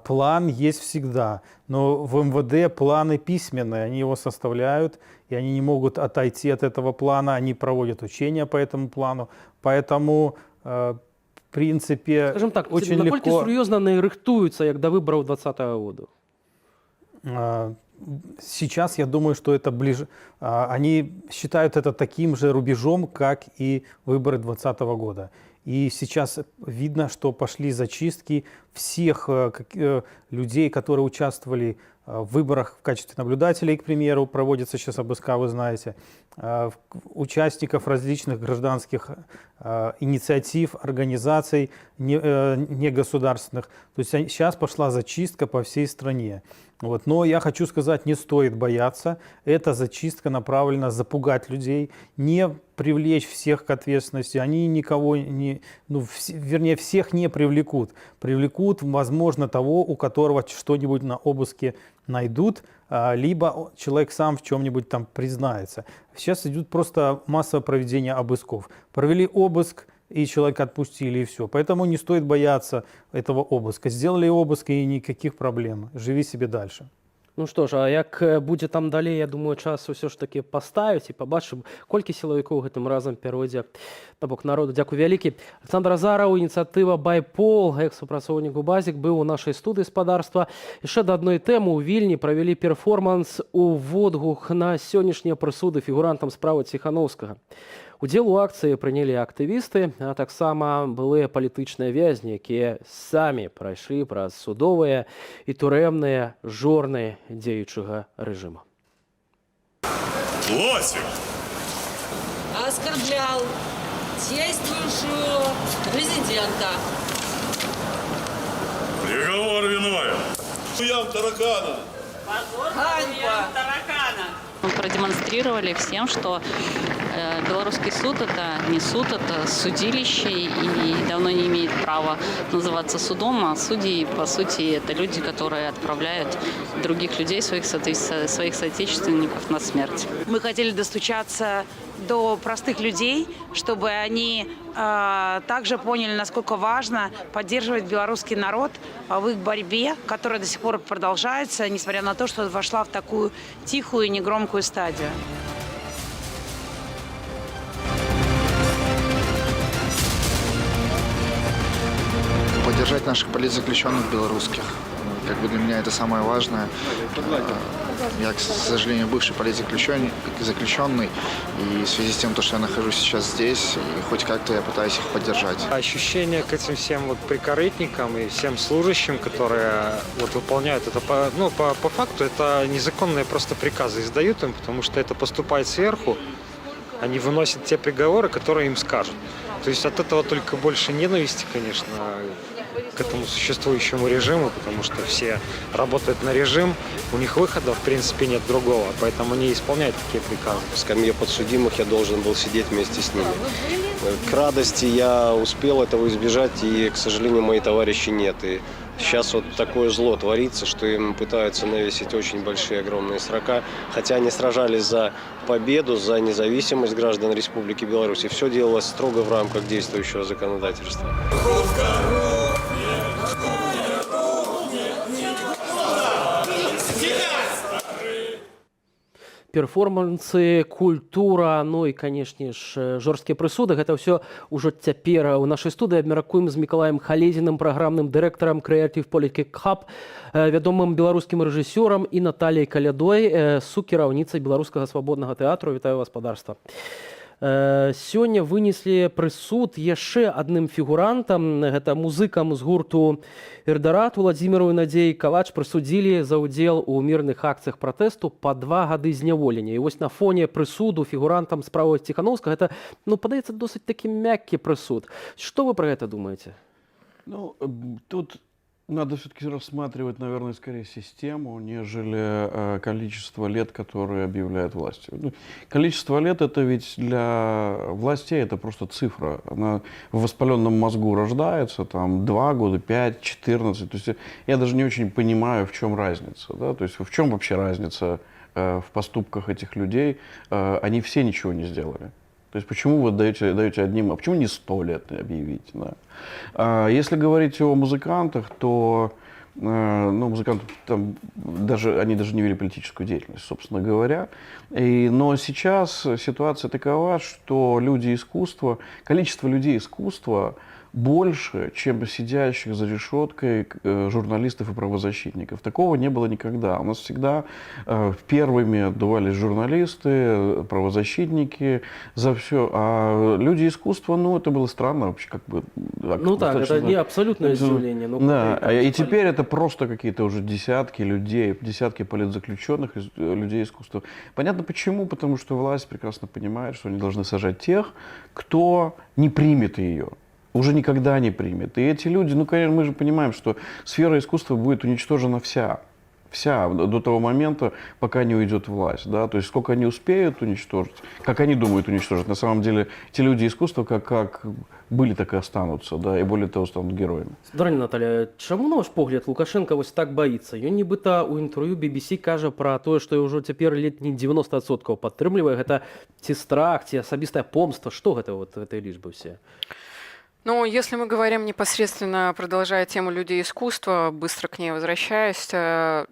Speaker 11: План есть всегда, но в МВД планы письменные, они его составляют, и они не могут отойти от этого плана, они проводят учения по этому плану, поэтому, в принципе,
Speaker 1: Скажем так,
Speaker 11: очень
Speaker 1: наколькі
Speaker 11: легко...
Speaker 1: сур'ёзна яны рыхтуюцца як да выбараў 2020 года?
Speaker 11: Сейчас я думаю, что это ближе. Они считают это таким же рубежом, как и выборы 2020 года. И сейчас видно, что пошли зачистки всех людей, которые участвовали в выборах в качестве наблюдателей, к примеру, проводится сейчас ОБСК, вы знаете, участников различных гражданских инициатив, организаций негосударственных. То есть сейчас пошла зачистка по всей стране. Вот. Но я хочу сказать, не стоит бояться. Эта зачистка направлена запугать людей, не привлечь всех к ответственности. Они никого не, вернее, всех не привлекут. Привлекут, возможно, того, у которого что-нибудь на обыске найдут, либо человек сам в чем-нибудь там признается. Сейчас идет просто массовое проведение обысков. Провели обыск, и человека отпустили, и все. Поэтому не стоит бояться этого обыска. Сделали обыск, и никаких проблем. Живи себе дальше.
Speaker 1: Ну што ж, а як будзе там далей, я думаю, час ўсё ж такі паставіць і пабачым, колькі сілавікоў гэтым разам пяройдзе на бок народу. Дзякуй вялікі. Александр Азараў, ініцыятыва «Байпол», экс-супрацоўнік УБАЗік, быў у нашай студыі спадарства. Яшчэ да адной тэмы ў Вільні правялі перформанс у водгук на сённяшнія прысуды фігурантам справы Ціханаўскага. Удзел у акцыі прынялі актывісты, а таксама былыя палітычныя вязні, якія самі прайшлі праз судовыя і турэмныя жорны дзеючага рэжыма.
Speaker 12: Лосик!
Speaker 13: Оскорблял действующего президента.
Speaker 12: Приговор виновен. Ям таракана!
Speaker 13: Мы продемонстрировали всем, что белорусский суд – это не суд, это судилище и давно не имеет права называться судом, а судьи, по сути, это люди, которые отправляют других людей, своих соотечественников на смерть.
Speaker 14: Мы хотели достучаться до простых людей, чтобы они также поняли, насколько важно поддерживать белорусский народ в их борьбе, которая до сих пор продолжается, несмотря на то, что вошла в такую тихую и негромкую стадию.
Speaker 15: Поддержать наших политзаключенных белорусских. Как бы для меня это самое важное. Я, к сожалению, бывший политзаключенный, и в связи с тем, что я нахожусь сейчас здесь, и хоть как-то я пытаюсь их поддержать.
Speaker 16: Ощущение к этим всем прикорытникам и всем служащим, которые выполняют это, по факту это незаконные просто приказы издают им, потому что это поступает сверху, они выносят те приговоры, которые им скажут. То есть от этого только больше ненависти, конечно, к этому существующему режиму, потому что все работают на режим, у них выхода в принципе нет другого, поэтому они исполняют такие приказы.
Speaker 17: В скамье подсудимых я должен был сидеть вместе с ними. К радости я успел этого избежать, и, к сожалению, мои товарищи нет. И сейчас вот такое зло творится, что им пытаются навесить очень большие, огромные срока, хотя они сражались за победу, за независимость граждан Республики Беларусь. И все делалось строго в рамках действующего законодательства.
Speaker 1: Перформансы, культура, ну і, канешне ж, жорсткія прысуды. Гэта ўсё ўжо цяпер у нашай студыі абмяркуем з Мікалаем Халедзіным, праграмным дырэктарам Creative Politics Hub, вядомым беларускім рэжысёрам, і Наталіяй Калядой, сукіраўніцай беларускага свабоднага тэатру. Вітаю вас, спадарства. Сёння вынеслі прысуд яшчэ адным фігурантам, гэта музыкам з гурту «Эрдарат» Уладзіміру і Надзеі Калач прысудзілі за ўдзел у мірных акцыях пратэсту па 2 гады зняволення. І вось на фоне прысуду фігурантам справы Ціханаўскага гэта, падаецца, досыць такі мяккі прысуд. Што вы пра гэта думаеце?
Speaker 18: Тут надо все-таки рассматривать, наверное, скорее систему, нежели количество лет, которые объявляют властью. Количество лет — это ведь для властей это просто цифра. Она в воспаленном мозгу рождается, там 2 года, 5, 14. То есть я даже не очень понимаю, в чем разница. Да? То есть в чем вообще разница в поступках этих людей? Они все ничего не сделали. То есть почему вы даете одним, а почему не 100 лет объявить? Да? Если говорить о музыкантах, то музыканты там они даже не вели политическую деятельность, собственно говоря. Но сейчас ситуация такова, что количество людей искусства больше, чем сидящих за решеткой журналистов и правозащитников. Такого не было никогда. У нас всегда первыми отдувались журналисты, правозащитники за все. А люди искусства, это было странно вообще.
Speaker 1: Это не абсолютное удивление.
Speaker 18: Да, и теперь это просто какие-то уже десятки людей, десятки политзаключенных, людей искусства. Понятно почему? Потому что власть прекрасно понимает, что они должны сажать тех, кто не примет ее. Уже никогда не примет. И эти люди, конечно, мы же понимаем, что сфера искусства будет уничтожена вся до того момента, пока не уйдет власть. Да? То есть сколько они успеют уничтожить, как они думают уничтожить. На самом деле, те люди искусства как были, так и останутся, да? И более того, станут героями.
Speaker 1: Дорогая Наталья, чему, на ваш погляд, Лукашенко вот так боится? Ён нібыта у інтэрв'ю BBC кажа пра тое, што ўжо цяпер ледзь не 90% падтрымлівае. Гэта ці страх, ці асабістая помста? Што гэта вот этой лічбы все?
Speaker 19: Ну, если мы говорим непосредственно, продолжая тему людей искусства, быстро к ней возвращаясь, то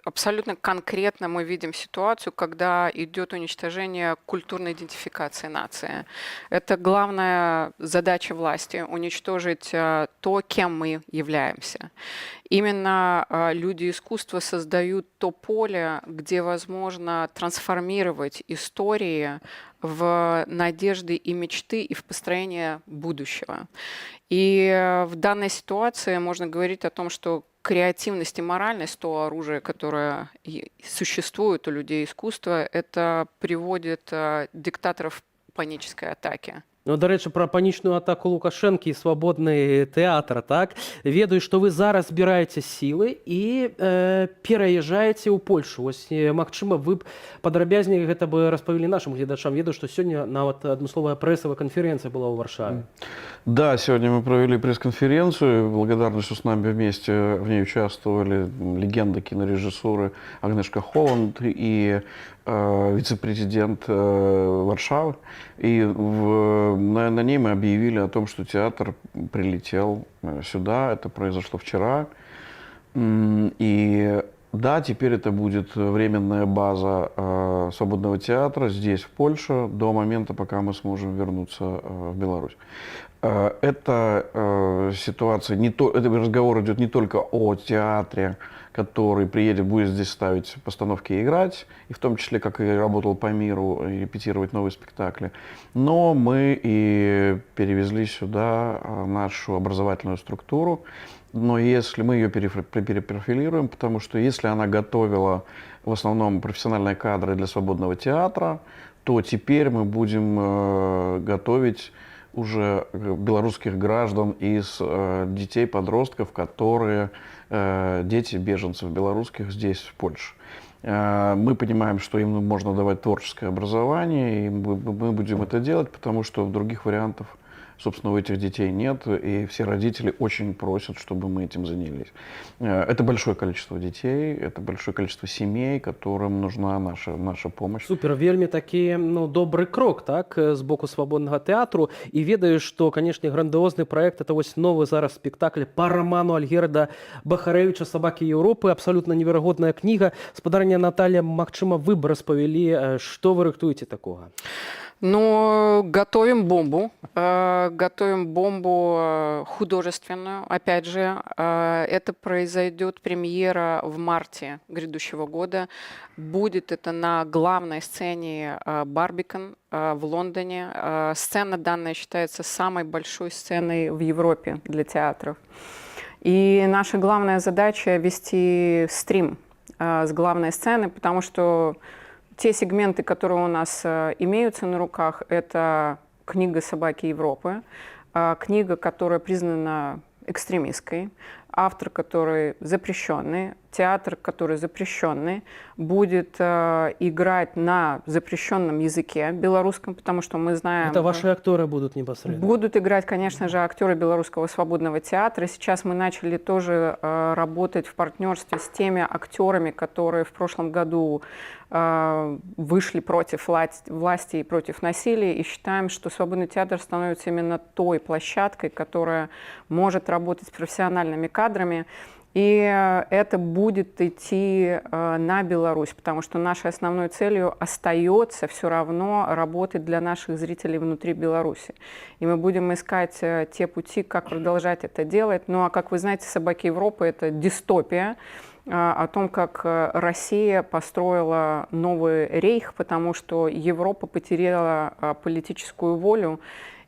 Speaker 19: абсолютно конкретно мы видим ситуацию, когда идет уничтожение культурной идентификации нации. Это главная задача власти – уничтожить то, кем мы являемся. Именно люди искусства создают то поле, где возможно трансформировать истории в надежды и мечты и в построение будущего. И в данной ситуации можно говорить о том, что креативность и моральность, то оружие, которое существует у людей искусства, это приводит диктаторов к панической атаке.
Speaker 1: Ну, до речі, про панічну атаку Лукашенки і свободний театр, так? Ведаю, що ви зараз збираєте сили і переїжджаєте ў Польшу. Ось, магчыма, вы б падрабязней гэта бы распавялі нашим гледачам. Ведаю, што сёння нават адмысловая прэсавая конференция была ў Варшаве.
Speaker 18: Да, сегодня мы провели пресс-конференцию. Благодарны, что с нами вместе в ней участвовали легенда кинорежиссуры Агнешка Холланд и вице-президент Варшавы. И на ней мы объявили о том, что театр прилетел сюда. Это произошло вчера. И да, теперь это будет временная база свободного театра здесь, в Польше, до момента, пока мы сможем вернуться в Беларусь. Эта ситуация, этот разговор идет не только о театре, который приедет, будет здесь ставить постановки и играть, и в том числе, как и работал по миру, и репетировать новые спектакли. Но мы и перевезли сюда нашу образовательную структуру. Но если мы ее перепрофилируем, потому что если она готовила в основном профессиональные кадры для свободного театра, то теперь мы будем готовить уже белорусских граждан из детей, подростков, которые дети беженцев белорусских здесь, в Польше. Мы понимаем, что им можно давать творческое образование, и мы будем это делать, потому что других вариантов, собственно, у этих детей нет, и все родители очень просят, чтобы мы этим занялись. Это большое количество детей, это большое количество семей, которым нужна наша помощь.
Speaker 1: Супер, вельмі такі, ну, добрый крок, так, з боку свабоднага тэатру. І ведаю, што, канешне, грандыозны праект, это вось новы зараз спектакль па раману Альгерда Бахарэвіча «Сабакі Еўропы», абсалютна неверагодная кніга. Спадарня Наталья, магчыма, вы б распавялі, што вы рыхтуеце такога?
Speaker 19: Ну, готовим бомбу художественную. Опять же, это произойдет премьера в марте грядущего года. Будет это на главной сцене Барбикон в Лондоне. Сцена данная считается самой большой сценой в Европе для театров. И наша главная задача вести стрим с главной сцены, потому что те сегменты, которые у нас имеются на руках, это книга «Собаки Европы», книга, которая признана экстремистской, автор, который запрещенный, театр, который запрещенный, будет играть на запрещенном языке белорусском, потому что мы знаем...
Speaker 1: Это ваши актеры будут непосредственно?
Speaker 19: Будут играть, конечно же, актеры Белорусского свободного театра. Сейчас мы начали тоже работать в партнерстве с теми актерами, которые в прошлом году вышли против власти и против насилия, и считаем, что свободный театр становится именно той площадкой, которая может работать с профессиональными кадрами. И это будет идти на Беларусь, потому что нашей основной целью остается все равно работать для наших зрителей внутри Беларуси. И мы будем искать те пути, как продолжать это делать. Ну а как вы знаете, «Собаки Европы» — это дистопия о том, как Россия построила новый рейх, потому что Европа потеряла политическую волю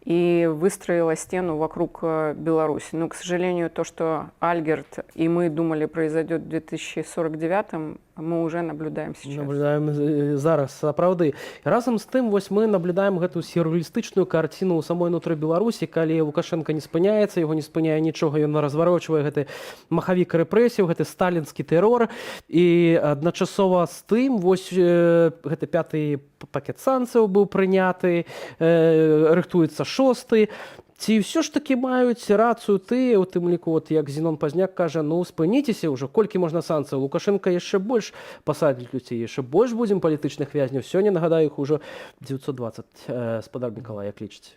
Speaker 19: и выстроила стену вокруг Беларуси. Но, к сожалению, то, что Альгерд и мы думали произойдет в 2049-м, мы уже наблюдаем сейчас.
Speaker 1: Наблюдаем зараз, сапраўды. Разам з тым, вось мы наблюдаем гэту сюррэалістычную карціну ў самой нутры Беларусі, калі Лукашенко не спыняецца, яго не спыняе нічога, ён разварочвае гэты махавік рэпрэсіў, гэты сталінскі тэрор, і адначасова з тым, вось гэты 5-й пакет санкцыяў быў прыняты, рыхтуецца 6-й. Ці ўсё ж такі маюць рацыю тыя, у тым ліку, от, як Зінон Пазняк кажа, ну спыніцеся ўжо, колькі можна санкцыяў? Лукашенко яшчэ больш пасадзіць людзей, яшчэ больш будзем палітычных вязняў. Сёння, нагадаю, іх ужо 920, спадар Мікалай, як лічыце?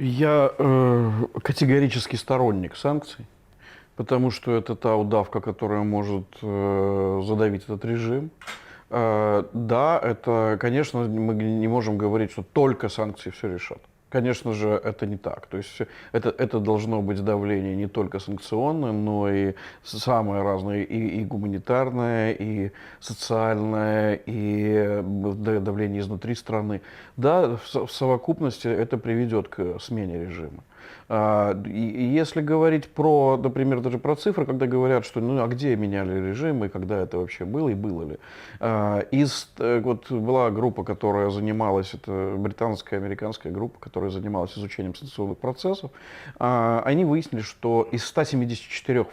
Speaker 18: Я категорически сторонник санкций, потому что это та удавка, которая может задавить этот режим. Да, это, конечно, мы не можем говорить, что только санкции все решат. Конечно же, это не так. То есть это должно быть давление не только санкционное, но и самое разное, и гуманитарное, и социальное, и давление изнутри страны. Да, в совокупности это приведет к смене режима. И если говорить про, например, даже про цифры, когда говорят, что ну а где меняли режимы, когда это вообще было и было ли. Вот была группа, которая занималась, это британская, американская группа, которая занималась изучением санкционных процессов. Они выяснили, что из 174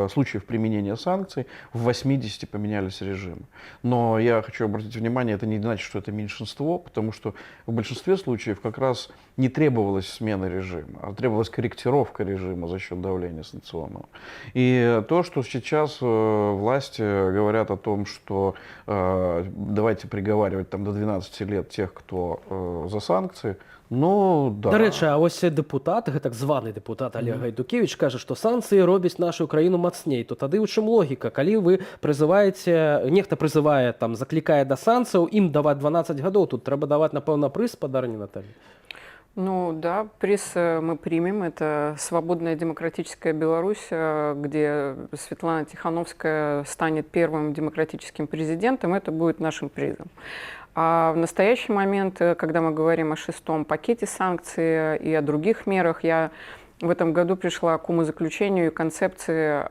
Speaker 18: случаев применения санкций в 80 поменялись режимы. Но я хочу обратить внимание, это не значит, что это меньшинство, потому что в большинстве случаев как раз не требовалась смена режима, а требовалась корректировка режима за счет давления санкционного. И то, что сейчас власти говорят о том, что давайте приговаривать там, до 12 лет тех, кто за санкции, ну, да.
Speaker 1: До речі, а ось депутат, так званий депутат Олег Гайдукевич, каже, що санкції роблять нашу країну мацней. То тады ў чым логіка? Калі вы прызываеце, нехта прызывае, там, заклікае да санкцыяў, ім даваць 12 гадоў, тут трэба даваць, напэўна, прыз, спадарні Наталья?
Speaker 19: Ну да, приз мы примем. Это «Свободная демократическая Беларусь», где Светлана Тихановская станет первым демократическим президентом. Это будет нашим призом. А в настоящий момент, когда мы говорим о 6-м пакете санкций и о других мерах, я в этом году пришла к умозаключению и концепции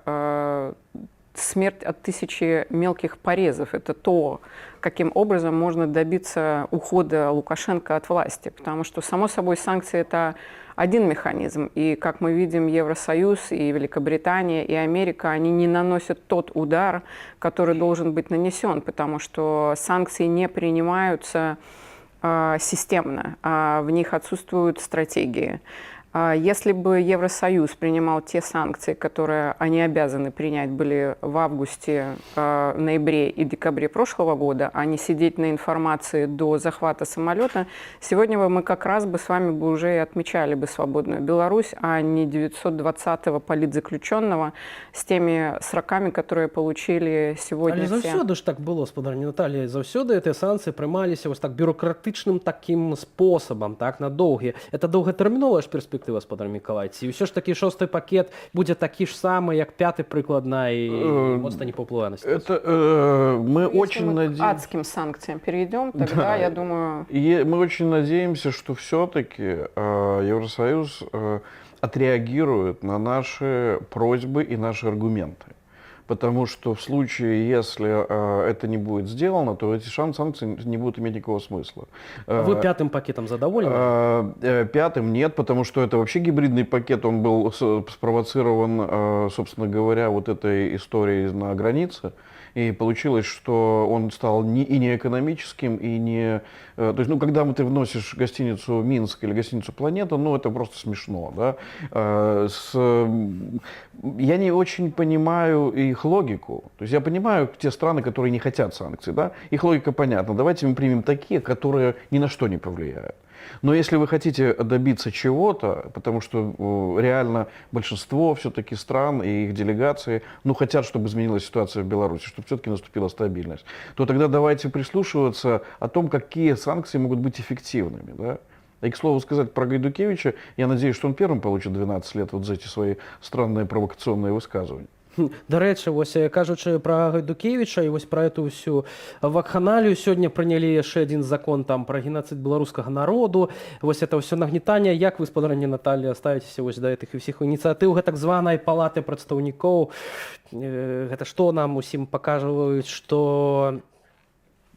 Speaker 19: «смерть от 1000 мелких порезов». Это то, каким образом можно добиться ухода Лукашенко от власти. Потому что, само собой, санкции – это один механизм. И, как мы видим, Евросоюз и Великобритания и Америка, они не наносят тот удар, который должен быть нанесен, потому что санкции не принимаются системно, в них отсутствуют стратегии. Если бы Евросоюз принимал те санкции, которые они обязаны принять были в августе, ноябре и декабре прошлого года, а не сидеть на информации до захвата самолета, сегодня бы мы как раз бы с вами бы уже и отмечали бы свободную Беларусь, а не 920-го политзаключенного с теми сроками, которые получили сегодня.
Speaker 1: Але заўсёды ж так было, спадарня Наталья, заўсёды гэтыя санкцыі прымаліся вось так бюрократычным таким способам, так, на доўгія. Это доўгатэрміновая ж перспектыва, спадар Миколай. І ўсё ж такі 6-й пакет будзе такі ж самы, як 5-й прыкладна, і моцна не паўплывае на ситуацию.
Speaker 18: Мы
Speaker 19: Если
Speaker 18: очень
Speaker 19: мы к
Speaker 18: надеемся.
Speaker 19: адским санкциям перейдем, тогда, я думаю...
Speaker 18: Мы очень надеемся, что все-таки Евросоюз отреагирует на наши просьбы и наши аргументы. Потому что в случае, если это не будет сделано, то эти санкции не будут иметь никакого смысла.
Speaker 1: Вы 5-м пакетом задоволены?
Speaker 18: 5-м нет, потому что это вообще гибридный пакет, он был спровоцирован, собственно говоря, вот этой историей на границе. И получилось, что он стал и не экономическим, и не... То есть, ну, когда ты вносишь гостиницу «Минск» или гостиницу «Планета», ну, это просто смешно, да. Я не очень понимаю их логику. То есть, я понимаю те страны, которые не хотят санкций, да. Их логика понятна. Давайте мы примем такие, которые ни на что не повлияют. Но если вы хотите добиться чего-то, потому что реально большинство все-таки стран и их делегации, ну, хотят, чтобы изменилась ситуация в Беларуси, чтобы все-таки наступила стабильность, то тогда давайте прислушиваться о том, какие санкции могут быть эффективными, да? И, к слову сказать, про Гайдукевича, я надеюсь, что он первым получит 12 лет вот за эти свои странные провокационные высказывания.
Speaker 1: До речі, ось кажучи про Гайдукевича і ось про эту всю вакханалію, сьогодні прийняли ще один закон там про геноцид білоруського народу. Ось це все нагнітання. Як ви, спадарня Наталія, ставитеся ось до этих всіх ініціатив так званої палати представників? Гэта што нам усім паказваюць, што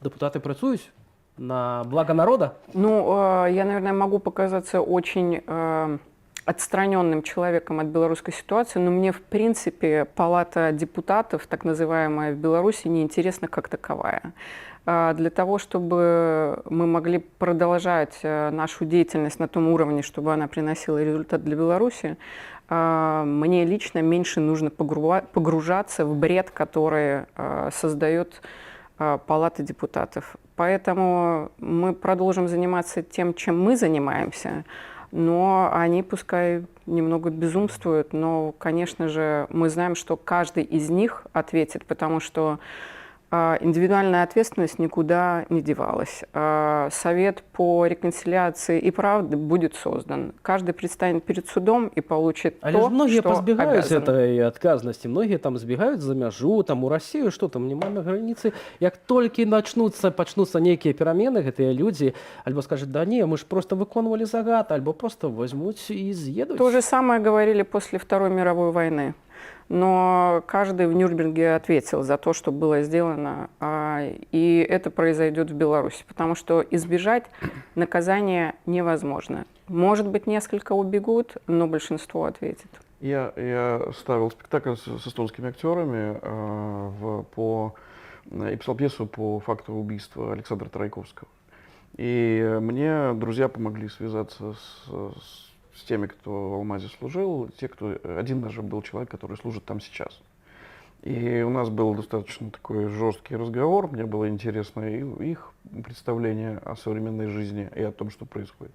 Speaker 1: депутаты працуюць на благо народа?
Speaker 19: Ну, я, наверное, могу показаться очень отстраненным человеком от белорусской ситуации, но мне, в принципе, палата депутатов, так называемая в Беларуси, неинтересна как таковая. Для того, чтобы мы могли продолжать нашу деятельность на том уровне, чтобы она приносила результат для Беларуси, мне лично меньше нужно погружаться в бред, который создает палата депутатов. Поэтому мы продолжим заниматься тем, чем мы занимаемся. но они пускай немного безумствуют, но, конечно же, мы знаем, что каждый из них ответит, потому что индивидуальная ответственность никуда не девалась. Совет по реконсилиации и правды будет создан. Каждый предстанет перед судом и получит
Speaker 1: Але
Speaker 19: то,
Speaker 1: ж многие
Speaker 19: что
Speaker 1: позбегаюць
Speaker 19: обязан.
Speaker 1: этой адказнасці, многие там збегаюць за мяжу, там у Россию, что там няма на границы. Як толькі пачнуцца нейкія перамены, гэтыя людзі альбо скажуць: да не, мы ж просто выконвалі загад, альбо просто возьмуць и з'едуць.
Speaker 19: То же самое говорили после Второй мировой войны. Но каждый в Нюрнберге ответил за то, что было сделано, и это произойдет в Беларуси, потому что избежать наказания невозможно. Может быть, несколько убегут, но большинство ответит.
Speaker 18: Я ставил спектакль с эстонскими актерами и писал пьесу по факту убийства Александра Трайковского. И мне друзья помогли связаться с теми, кто в Алмазе служил, один даже был человек, который служит там сейчас. И у нас был достаточно такой жесткий разговор, мне было интересно их представление о современной жизни и о том, что происходит.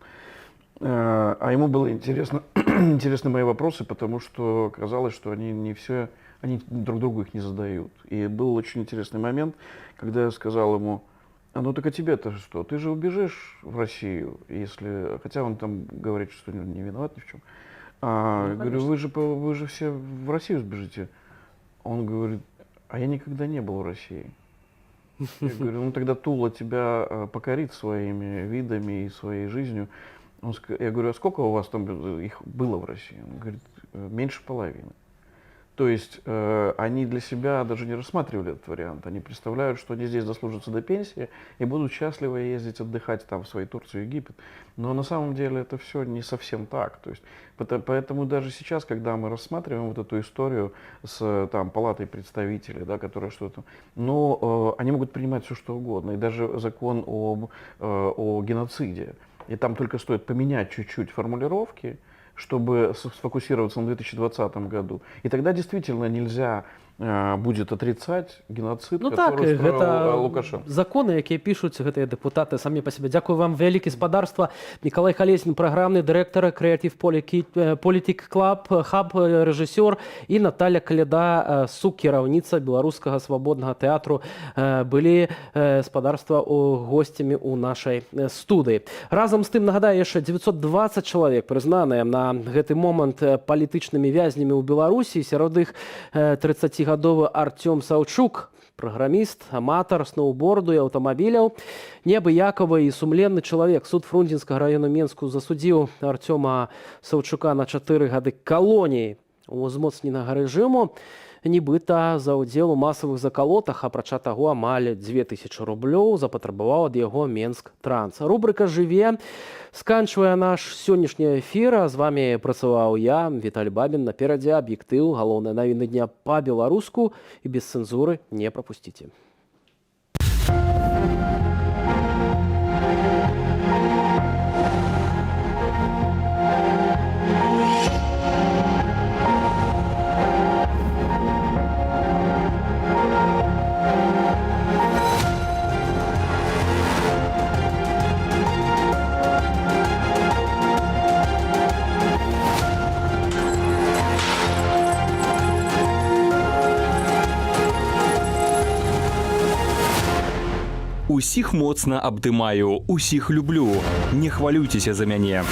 Speaker 18: А ему было интересны мои вопросы, потому что казалось, что они друг другу их не задают. И был очень интересный момент, когда я сказал ему: а ну так а тебе-то что? Ты же убежишь в Россию, хотя он там говорит, что не виноват ни в чем. Я говорю: вы же все в Россию сбежите. Он говорит: а я никогда не был в России. Я говорю: ну тогда Тула тебя покорит своими видами и своей жизнью. Я говорю: а сколько у вас там их было в России? Он говорит: меньше половины. То есть они для себя даже не рассматривали этот вариант. Они представляют, что они здесь дослужатся до пенсии и будут счастливо ездить отдыхать там в свои Турцию, Египет. Но на самом деле это все не совсем так. То есть, поэтому даже сейчас, когда мы рассматриваем вот эту историю с палатой представителей, да, которая что-то... Но они могут принимать все, что угодно. И даже закон о геноциде. И там только стоит поменять чуть-чуть формулировки, чтобы сфокусироваться на 2020 году. И тогда действительно нельзя будет отрицать геноцид, который устроил Лукашенко.
Speaker 1: Законы, якія пишуць гэтыя дэпутаты самі па сябе. Дзякую вам вялікі спадарства. Мікалай Халезін, праграмны дырэктар Creative Politic Club, Hub, рэжысёр, і Наталя Каляда, сукіраўніца беларускага свабоднага тэатру, былі спадарства госцямі ў нашай студыі. Разам з тым, нагадаю, яшчэ 920 чалавек прызнаныя на гэты момант палітычнымі вязнямі ў Беларусі, сярод іх 30-гадовы Артём Саўчук, праграміст, аматар сноўборду і аўтамабіляў, неабыякавы і сумленны чалавек. Суд Фрунзенскага району Менску засудзіў Артёма Саўчука на 4 гады калоніі узмоцненага рэжыму, нібыта за ўдзел у масавых закалотах, апрача таго, амаль 2000 рублёў запатрабаваў ад яго Менск Транс. Рубрыка «Жыве» сканчвае наш сённяшні эфір. З вами працаваў я, Віталій Бабін. Наперадзе аб'ектыў, галоўныя навіны дня па-беларуску, і без цэнзуры не прапусціце.
Speaker 20: Усіх моцна абдымаю, усіх люблю. Не хвалюйцеся за мяне.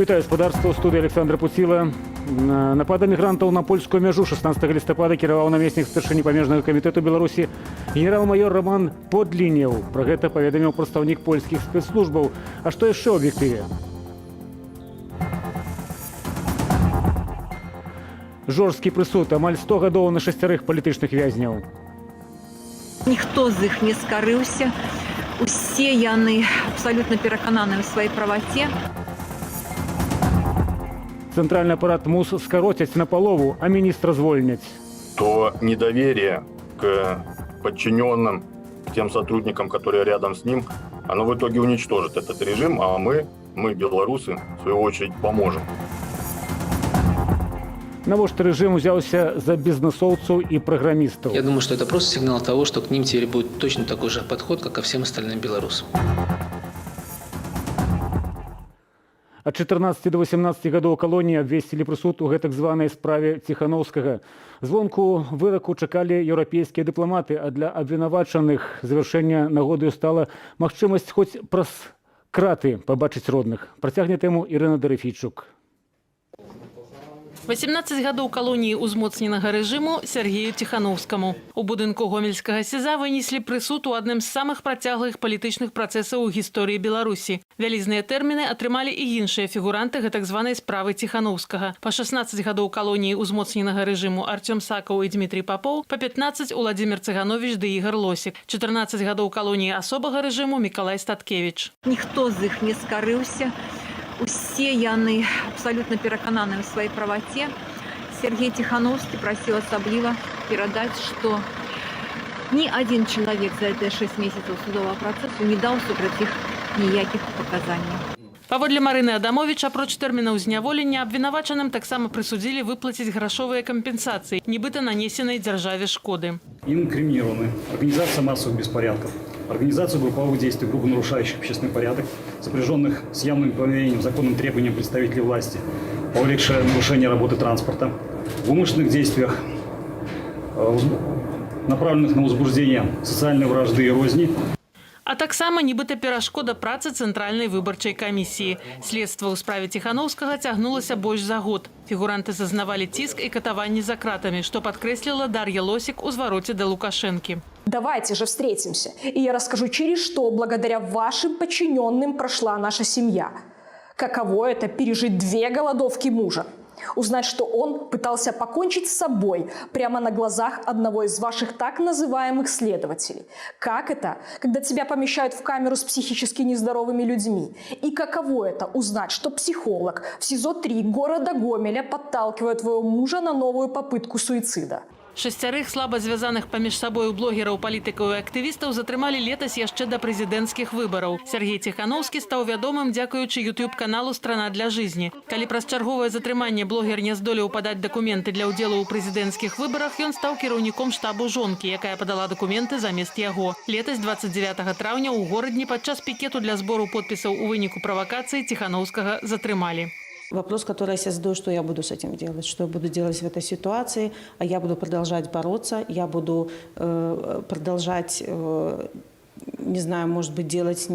Speaker 21: Вітаю спадарства, у студыі Александра Пуціла. Напад эмігрантаў на польскую мяжу 16 лістапада кіраваў намеснік старшыні памежнага камітэту Беларусі генерал-майор Роман Подлінеў. Пра гэта паведаміў прадстаўнік польскіх спецслужбаў. А што яшчэ ў аб'ектыве? Жорсткі прысуд, амаль 100 гадоў на 6 палітычных вязняў.
Speaker 22: Ніхто з іх не скарыўся.
Speaker 3: Усе яны абсолютно перакананы ў сваёй праваце.
Speaker 21: Центральный аппарат МУС скоротять наполову, а министра звольнять.
Speaker 2: То недоверие к подчиненным, к тем сотрудникам, которые рядом с ним, оно в итоге уничтожит этот режим, а мы, белорусы, в свою очередь, поможем.
Speaker 21: Навошта режим взялся за бизнесовцев и программистов?
Speaker 10: Я думаю, что это просто сигнал того, что к ним теперь будет точно такой же подход, как ко всем остальным белорусам.
Speaker 21: От 14 до 18 гадоў калоніі абвесцілі прысуд у гэтак званай справе Ціханаўскага. Звонку выраку чакалі еўрапейскія дыпламаты, а для абвінавачаных завяршэння нагодаю стала магчымасць хоць праз краты пабачыць родных. Працягне тэму Ірына Дарыфійчук.
Speaker 22: 18 гадоў калоніі ўзмоцненага рэжыму Сергею Ціханаўскаму. У будынку гомельскага СІЗА вынеслі прысуд у адным з самых працяглых палітычных працэсаў у гісторыі Беларусі. Вялізныя тэрміны атрымалі і іншыя фігуранты гэтак званай справы Ціханаўскага. Па 16 гадоў калоніі ўзмоцненага рэжыму Артём Сакаў і Дмітрий Попоў, па 15 Уладзімір Цыгановіч ды Ігар Лосік. 14 гадоў калоніі асобага рэжыму Мікалай Статкевіч.
Speaker 3: Ніхто з іх не скарыўся. Усе яны абсолютно перакананы ў сваёй праваце. Сергей Тихановский просил асабліва перадаць, што ні адзін чалавек за гэтыя 6 месяцаў судовага працэсу не даў супраць іх ніякіх паказанняў.
Speaker 22: Паводле Марыны Адамович, апроч тэрмінаў зняволення, абвінавачаным таксама прысудзілі выплаціць грашовыя кампенсацыі, нібыта нанесенай дзяржаве шкоды.
Speaker 23: Инкриминированы организация массовых беспорядков, организация групповых действий, грубо нарушающих общественный порядок, сопряженных с явным повинением законным требованиям представителей власти, повлекшее нарушение работы транспорта, в умышленных действиях, направленных на возбуждение социальной вражды и розни.
Speaker 22: А таксама нібыта перашкода працы Цэнтральнай выбарчай камісіі. Следства ў справе Ціханаўскага цягнулася больш за год. Фігуранты зазнавалі ціск і катаванні за кратамі, што падкрэсліла Дар'я Лосік у звароце да Лукашэнкі.
Speaker 9: Давайте же встретимся, и я расскажу, через что благодаря вашим подчиненным прошла наша семья. Каково это пережить 2 голодовки мужа? Узнать, что он пытался покончить с собой прямо на глазах одного из ваших так называемых следователей. Как это, когда тебя помещают в камеру с психически нездоровыми людьми? И каково это узнать, что психолог в СИЗО-3 города Гомеля подталкивает твоего мужа на новую попытку суицида?
Speaker 22: 6 слаба звязаных паміж сабою блогераў, палітыкаў і актывістаў затрымалі летась яшчэ да прэзідэнцкіх выбараў. Сергей Тихановский стаў вядомым дзякуючы YouTube-каналу «Страна для жизни». Калі праз чарговае затрыманне блогер не здолеў падаць дакументы для ўдзелу ў прэзідэнцкіх выбарах, ён стаў кіраўніком штабу жонкі, якая падала дакументы замест яго. Летась 29 траўня ў горадні падчас пікету для збору подпісаў у выніку правакацыі Тихановскага затрымалі.
Speaker 24: Вопрос, который я себе задаю, что я буду с этим делать, что я буду делать в этой ситуации, а я буду продолжать бороться, я буду продолжать, не знаю, может быть, делать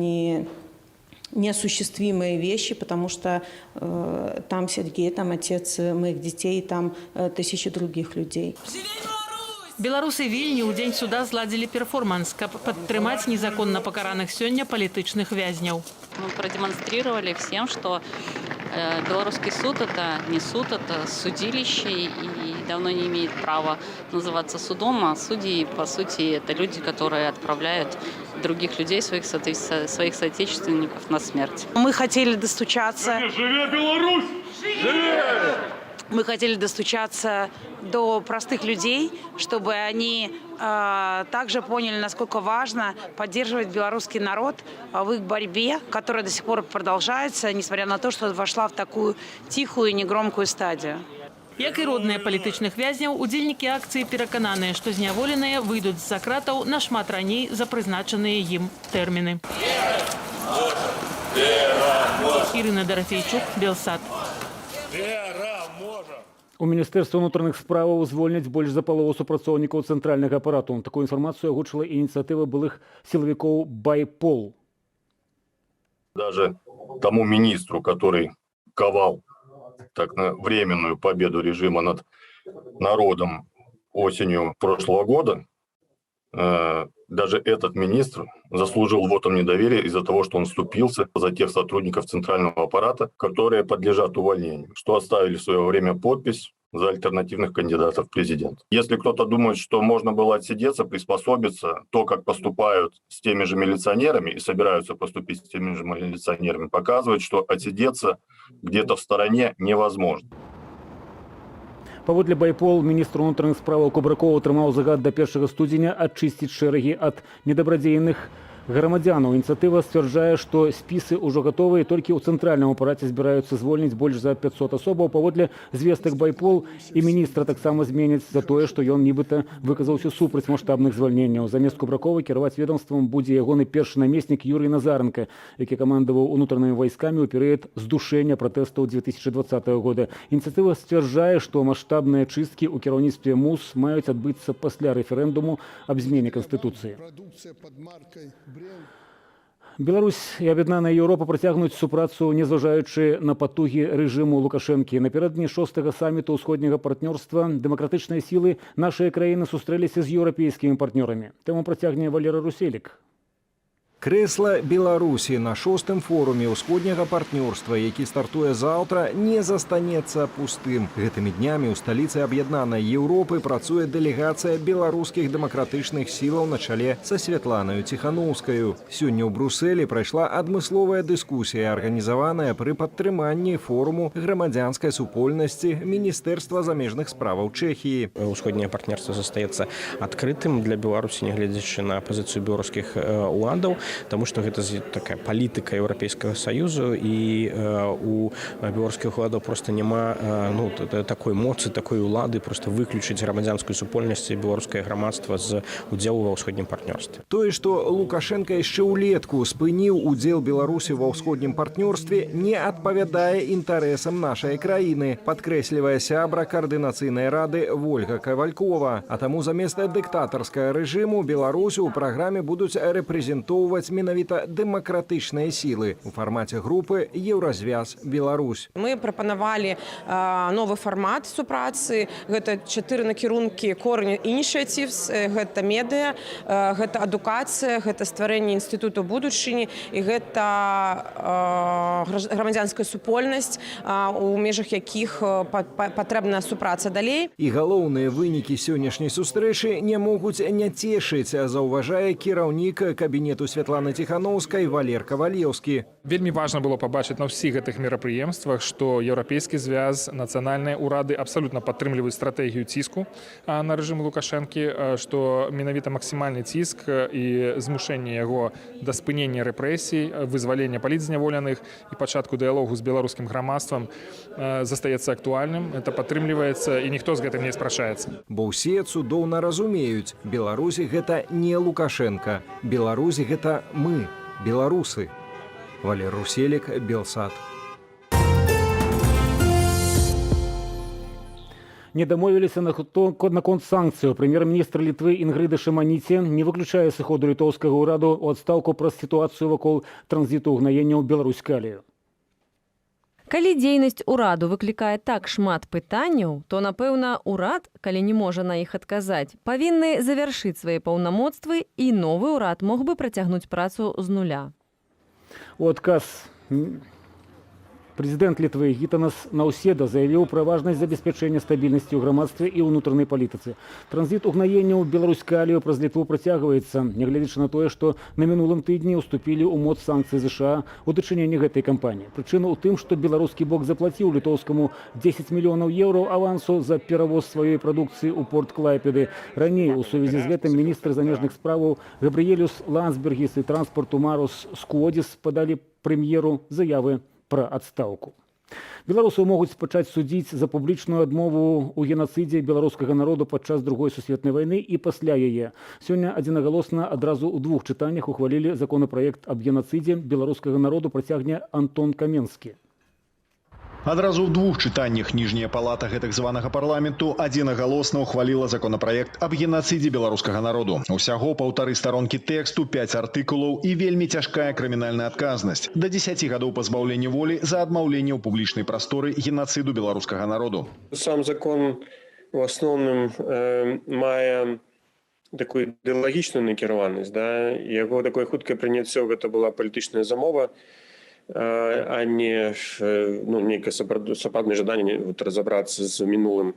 Speaker 24: неосуществимые вещи, потому что там Сергей, там отец моих детей, там тысячи других людей.
Speaker 22: Беларусы Вільні ў дзень суда зладзілі перформанс, каб падтрымаць незаконна пакараных сёння палітычных вязняў.
Speaker 13: Мы продемонстрировали всем, что белорусский суд – это не суд, это судилище и давно не имеет права называться судом, а судьи, по сути, это люди, которые отправляют других людей, своих соотечественников на смерть.
Speaker 14: Мы хотели достучаться...
Speaker 12: Живе Беларусь! Живе!
Speaker 14: Мы хотели достучаться до простых людей, чтобы они также поняли, насколько важно поддерживать белорусский народ в их борьбе, которая до сих пор продолжается, несмотря на то, что вошла в такую тихую и негромкую стадию.
Speaker 22: Як і родныя палітычных вязняў, удзельнікі акцыі перакананыя, што зняволеныя выйдуць з-за кратаў нашмат раней за прызначаныя ім тэрміны. Ірына Дарыфійчук, Белсат.
Speaker 21: У Міністэрства ўнутраных справаў звольняць больш за палову супрацоўнікаў цэнтральнага апарату. Такую інфармацыю агучыла ініцыятыва былых сілавікоў «Байпол».
Speaker 2: Даже тому министру, который ковал так временную победу режима над народом осенью прошлого года, даже этот министр заслужил вотом недоверия из-за того, что он вступился за тех сотрудников центрального аппарата, которые подлежат увольнению, что оставили в свое время подпись за альтернативных кандидатов в президент. Если кто-то думает, что можно было отсидеться, приспособиться, то, как поступают с теми же милиционерами и собираются поступить с теми же милиционерами, показывает, что отсидеться где-то в стороне невозможно.
Speaker 21: Паводле байпол міністр унутраных справаў Кубракова атрымаў загад до 1 студзеня ачысціць шэрагі ад недабрадзейных грамадзянаў. Ініцыятыва сцвярджае, што спісы ўжо гатовыя, толькі ў цэнтральным апараце збіраюцца звольніць больш за 500 асобаў. Паводле звестак байпол і міністра таксама зменяць за тое, што ён нібыта выказаўся супраць маштабных звальненняў. Замест Кубракова кіраваць ведомствам будзе ягоны першы намеснік Юрый Назаренко, які камандаваў унутранымі вайскамі ў перыяд здушэння пратэстаў 2020 года. Ініцыятыва сцвярджае, што маштабныя чысткі ў кіраўніцтве МУС маюць адбыцца пасля рэферэндуму аб змене Канстытуцыі. Беларусь і аб'яднаная Еўропа працягнуць супрацу, незважаючы на патугі рэжыму Лукашэнкі. Напярэдадні 6-го саміту ўсходняга партнёрства дэмакратычныя сілы нашай краіны сустрэліся з еўрапейскімі партнёрамі. Тэму працягне Валера Руселік.
Speaker 4: Крэсла Беларусі на 6-м форуме ўсходняга партнёрства, які стартуе заўтра, не застанецца пустым. Гэтымі днямі ў сталіцы аб'яднанай Еўропы працуе дэлегацыя беларускіх дэмакратычных сілаў на чале са Святланаю Ціханаўскаю. Сёння ў Брусэлі прайшла адмысловая дыскусія, арганізаваная пры падтрыманні форуму грамадзянскай супольнасці Міністэрства замежных справаў Чэхіі.
Speaker 5: Усходняе партнёрства застаецца адкрытым для Беларусі, нягледзячы на пазіцыю беларускіх уладаў, тому что гэта такая палітыка Еўрапейскага Саюзу, і у беларускіх уладаў просто няма такой моцы, такой улады просто выключыць грамадзянскую супольнасць і беларускае грамадства з удзелу ва ўсходнім партнёрстве.
Speaker 4: Тое, што Лукашенко яшчэ ўлетку спыніў удзел Беларусі ва ўсходнім партнёрстве, не адпавядае інтарэсам нашай краіны, падкрэслівае сябра каардынацыйнай рады Вольга Кавалькова. А таму замест дыктатарскага рэжыму Беларусь у праграме будуць рэпрэзентоўваць менавіта дэмакратычныя сілы у фармаце групы «Еўразвяз Беларусь».
Speaker 6: Мы прапанавалі новы фармат супрацы. Гэта 4 накірункі Core Initiatives, гэта медыа, гэта адукацыя, гэта стварэнне інстытуту будучыні і гэта грамадзянская супольнасць, у межах якіх патрэбна супраца далей.
Speaker 4: І галоўныя вынікі сённяшняй сустрэчы не могуць не цешыць, заўважае кіраўнік кабінету Святланы Ціханаўскай Валер Кавалеўскі.
Speaker 7: Вельмі важна было пабачыць на ўсіх гэтых мерапрыемствах, што еўрапейскі звяз, нацыянальныя ўрады абсалютна падтрымліваюць стратэгію ціску на рэжым Лукашэнкі, што менавіта максімальны ціск і змушэнне яго да спынення рэпрэсій, вызвалення палітзняволеных і пачатку дыялогу з беларускім грамадствам застаецца актуальным. Это падтрымліваецца і ніхто з гэтым не спрачаецца.
Speaker 4: Бо ўсе цудоўна разумеюць, Беларусь гэта не Лукашенко, Беларусь гэта мы, беларусы. Валер Руселік, Белсат.
Speaker 21: Не дамовіліся наконт санкцыяў. Прэм'ер-міністр Літвы Інгрыда Шыманіце не выключае сыходу літоўскага ўраду ў адстаўку праз сітуацыю вакол транзіту ўгнаення ў Беларусь-Калію.
Speaker 25: Калі дзейнасць ураду выклікае так шмат пытанняў, то, напэўна, урад, калі не можа на іх адказаць, павінны завяршыць свае паўнамоцтвы, і новы ўрад мог бы працягнуць працу з нуля.
Speaker 21: У адказ Прэзідэнт Літвы Гітанас Наўседа заявіў пра важнасць забеспячэння стабільнасці ў грамадстве і ўнутранай палітыцы. Транзіт угнаення ў Беларусь-Калію праз Літву працягваецца, нягледзячы на тое, што на мінулым тыдні ўступілі ў моц санкцыі ЗША ў дачыненні гэтай кампаніі. Прычына ў тым, што беларускі бок заплаціў літоўскаму 10 мільёнаў еўраў авансу за перавоз сваёй прадукцыі ў порт Клайпеды. Раней у сувязі з гэтым міністр замежных справаў Габрыелюс Ландсбергіс і транспарту Марус Скуодзіс падалі прэм'еру заявы пра адстаўку. Беларусаў могуць пачаць судзіць за публічную адмову ў генацыдзе беларускага народу падчас Другой сусветнай вайны і пасля яе. Сёння адзінагалосна адразу ў 2 чытаннях ухвалілі законапраект аб генацыдзе беларускага народу, працягне Антон Каменскі.
Speaker 26: Адразу ў 2 чытаннях ніжняя палата гэтак званага парламенту адзінагалосна ўхваліла законапраект аб генацыдзе беларускага народу. Усяго 1,5 старонкі тэксту, 5 артыкулаў і вельмі цяжкая крымінальная адказнасць. Да 10 гадоў пазбаўлення волі за адмаўленне ў публічнай прасторы генацыду беларускага народу.
Speaker 17: Сам закон в основном мае такую ідэалагічную накіраванасць, да? Яго такое хуткае прыняццё гэта была палітычная замова.
Speaker 8: а не нейкае сапраўднае жаданне разабрацца з мінулым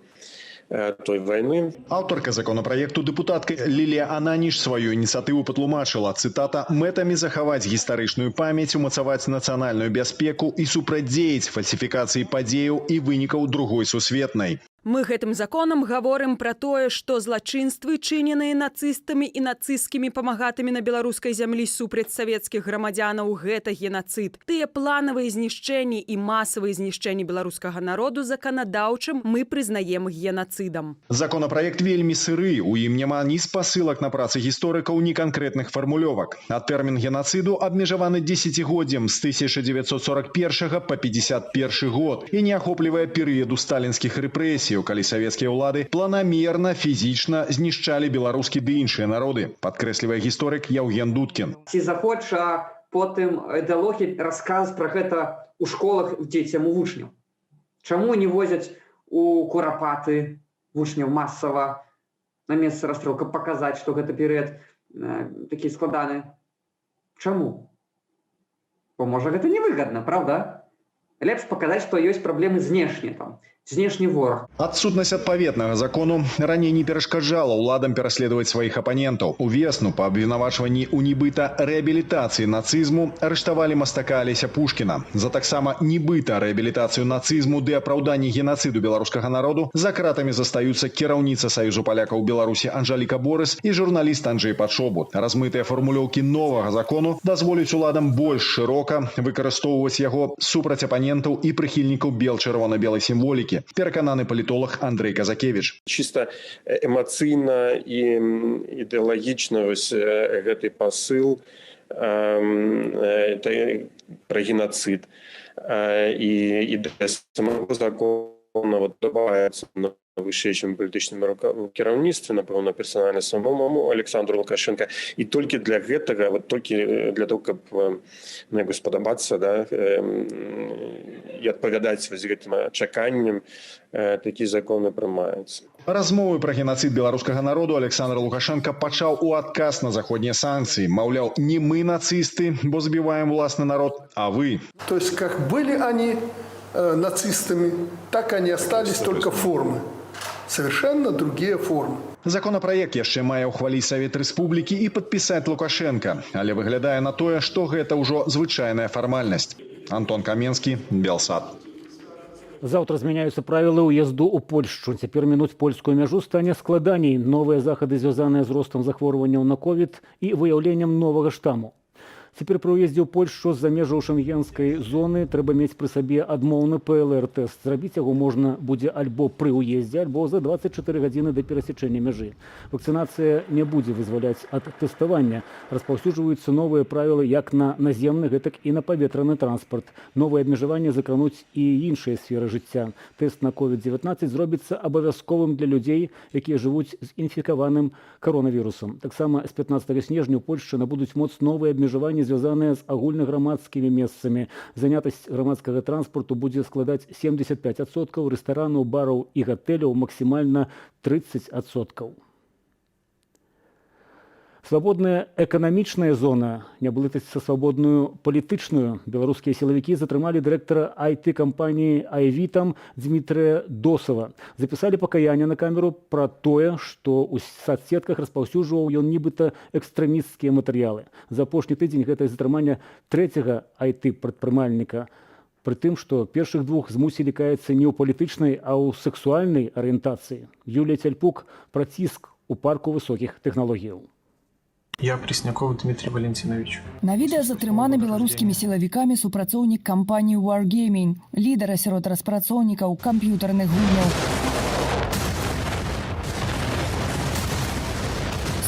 Speaker 8: той войны.
Speaker 26: Аўтарка законопроекту дэпутатка Лілія Ананіш сваю ініцыятыву патлумачыла, цытата, «мэтамі захаваць гістарычную памяць, умацаваць нацыянальную бяспеку і супрацьдзеяць фальсіфікацыі падзеяў і вынікаў другой сусветнай».
Speaker 11: Мы гэтым законам гаворым пра тое, што злачынствы, чыненыя нацыстамі і нацысцкімі памагатамі на беларускай зямлі супраць савецкіх грамадзянаў, гэта генацыд. Тыя планавыя знішчэнні і масавыя знішчэнні беларускага народу заканадаўчым мы прызнаем генацыдам.
Speaker 26: Законапраект вельмі сыры, у ім няма ні спасылак на працы гісторыкаў, ні канкрэтных фармулёвак. А тэрмін генацыду абмежаваны дзесяцігоддзем з 1941 па 51 год і не ахоплівае перыяду сталінскіх рэпрэсій, калі савецкія ўлады планамерна, фізічна знішчалі беларускі ды іншыя народы, падкрэслівае гісторык Яўген Дудкін.
Speaker 15: Ці захоча потым ідэалогія расказ пра гэта ў школах дзецям у вучняў? Чаму не возяць у курапаты вучняў масава на месца расстрэлу, каб паказаць, што гэта перыяд такі складаны? Чаму? Бо можа гэта невыгадна, правда? Лепш паказаць, што ёсць праблемы знешнія там. Знешні вораг.
Speaker 26: Адсутнасць адпаведнага закону раней не перашкаджала ўладам пераследаваць сваіх апанентаў. Увесну па абвінавачванні ў нібыта рэабілітацыі нацызму арыштавалі мастака Алеся Пушкіна. За таксама нібыта рэабілітацыю нацызму ды апраўданне генацыду беларускага народу за кратамі застаюцца кіраўніца Саюзу палякаў Беларусі Анжаліка Борыс і журналіст Анджэй Падшобут. Размытыя фармулёўкі новага закону дазволяць уладам больш шырока выкарыстоўваць яго супраць апанентаў і прыхільнікаў бел-чырвона-белай сімволікі. Перакананы палітолог Андрэй Казакевіч.
Speaker 8: Чыста эмацыйна і ідэалагічна гэты пасыл пра генацыд і ідэя самого закона добаваецца на вышэйшым палітычным кіраўніцтве, напэўна, персанальна самому Александру Лукашенко. І толькі для гэтага, толькі для того, каб спадабацца і адпавядаць гэтым чаканням, такі законы прымаюцца.
Speaker 26: Размовы пра генацыд беларускага народу Александр Лукашенко пачаў у адказ на заходнія санкцыі. Маўляў, не мы нацысты, бо збіваем уласны народ, а вы.
Speaker 16: То есть, как были они нацистами, так они остались, только формы. Совершенно другие формы.
Speaker 26: Законопроект яшчэ мае ўхваліць Савет Рэспублікі і падпісаць Лукашенко, але выглядае на тое, што гэта ўжо звычайная фармальнасць. Антон Каменскі, Белсат.
Speaker 21: Завтра змяняюцца правілы ўезду ў Польшчу. Цяпер мінуць польскую мяжу стане складаней. Новыя захады, звязаныя з ростам захворванняў на ковід і выяўленнем новага штаму. Цяпер пры ўездзе ў Польшчу з-за межаў шэнгенскай зоны трэба мець пры сабе адмоўны ПЛР-тэст. Зрабіць яго можна будзе альбо пры ўездзе, альбо за 24 гадзіны да перасячэння мяжы. Вакцынацыя не будзе вызваляць ад тэставання. Распаўсюджваюцца новыя правілы як на наземны, гэтак і на паветраны транспарт. Новыя абмежаванні закрануць і іншыя сферы жыцця. Тэст на COVID-19 зробіцца абавязковым для людзей, якія жывуць з інфікаваным каронавірусам. Таксама з 15 снежня ў Польшчы набудуць моц новыя абмежаванні, звязаныя з агульнаграмадскімі месцамі. Занятасць грамадскага транспарту будзе складаць 75%, рэстаранаў, бараў і гатэляў максімальна 30%. Свабодная эканамічная зона, не блытаць са свабодную палітычную. Беларускія сілавікі затрымалі дырэктара IT-кампаніі «Айвітам» Дмітрыя Досава. Запісалі пакаянне на камеру пра тое, што ў сацсетках распаўсюджваў ён нібыта экстрэмісцкія матэрыялы. За апошні тыдзень гэта затрыманне трэцяга IT-прадпрымальніка. Пры тым, што першых двух змусілі каяцца не ў палітычнай, а ў сэксуальнай арыентацыі. Юлія Цяльпук пра ціск у парку высокіх тэхналогіяў.
Speaker 18: Я Пресняков Дмитрий Валентинович.
Speaker 19: На відэа затрыманы беларускімі сілавікамі супрацоўнік кампаніі Wargaming, лідара сярод распрацоўнікаў камп'ютарных гульняў.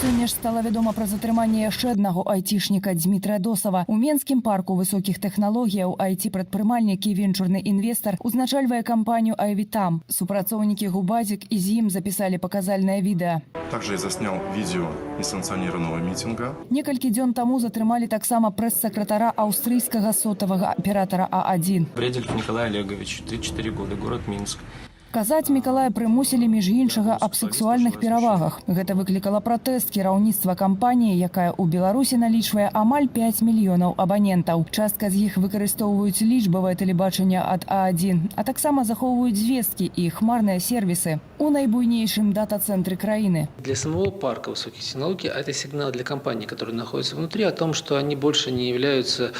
Speaker 19: Сёння ж стала вядома пра затрыманне яшчэ аднаго айцішніка Дмітрая Досава. У Менскім парку высокіх тэхналогіяў айці-прадпрымальнік і венчурны інвестар узначальвае кампанію «Айвітам». Супрацоўнікі Губазік і з ім запісалі паказальнае відэа.
Speaker 27: Также я заснял видео несанкционированного митинга.
Speaker 19: Некалькі дзён таму затрымалі таксама прэс-сакратара аўстрыйскага сотавага аператара А1.
Speaker 18: Бредельф Николай Олегович, 34 года, город Минск.
Speaker 19: Казаць Мікалая прымусілі, між іншага, аб сексуальных перавагах. Гэта выклікала пратэст кіраўніцтва кампаніі, якая ў Беларусі налічвае амаль 5 мільёнаў абанентаў. Частка з іх выкарыстоўваюць лічбавае тэлебачанне ад А1, а таксама захоўваюць звесткі і хмарныя сервісы у найбуйнейшым дата-цэнтры краіны.
Speaker 1: Для самого парка высоких технологий это сигнал для компаний, которые находятся внутри, о том, что они больше не являются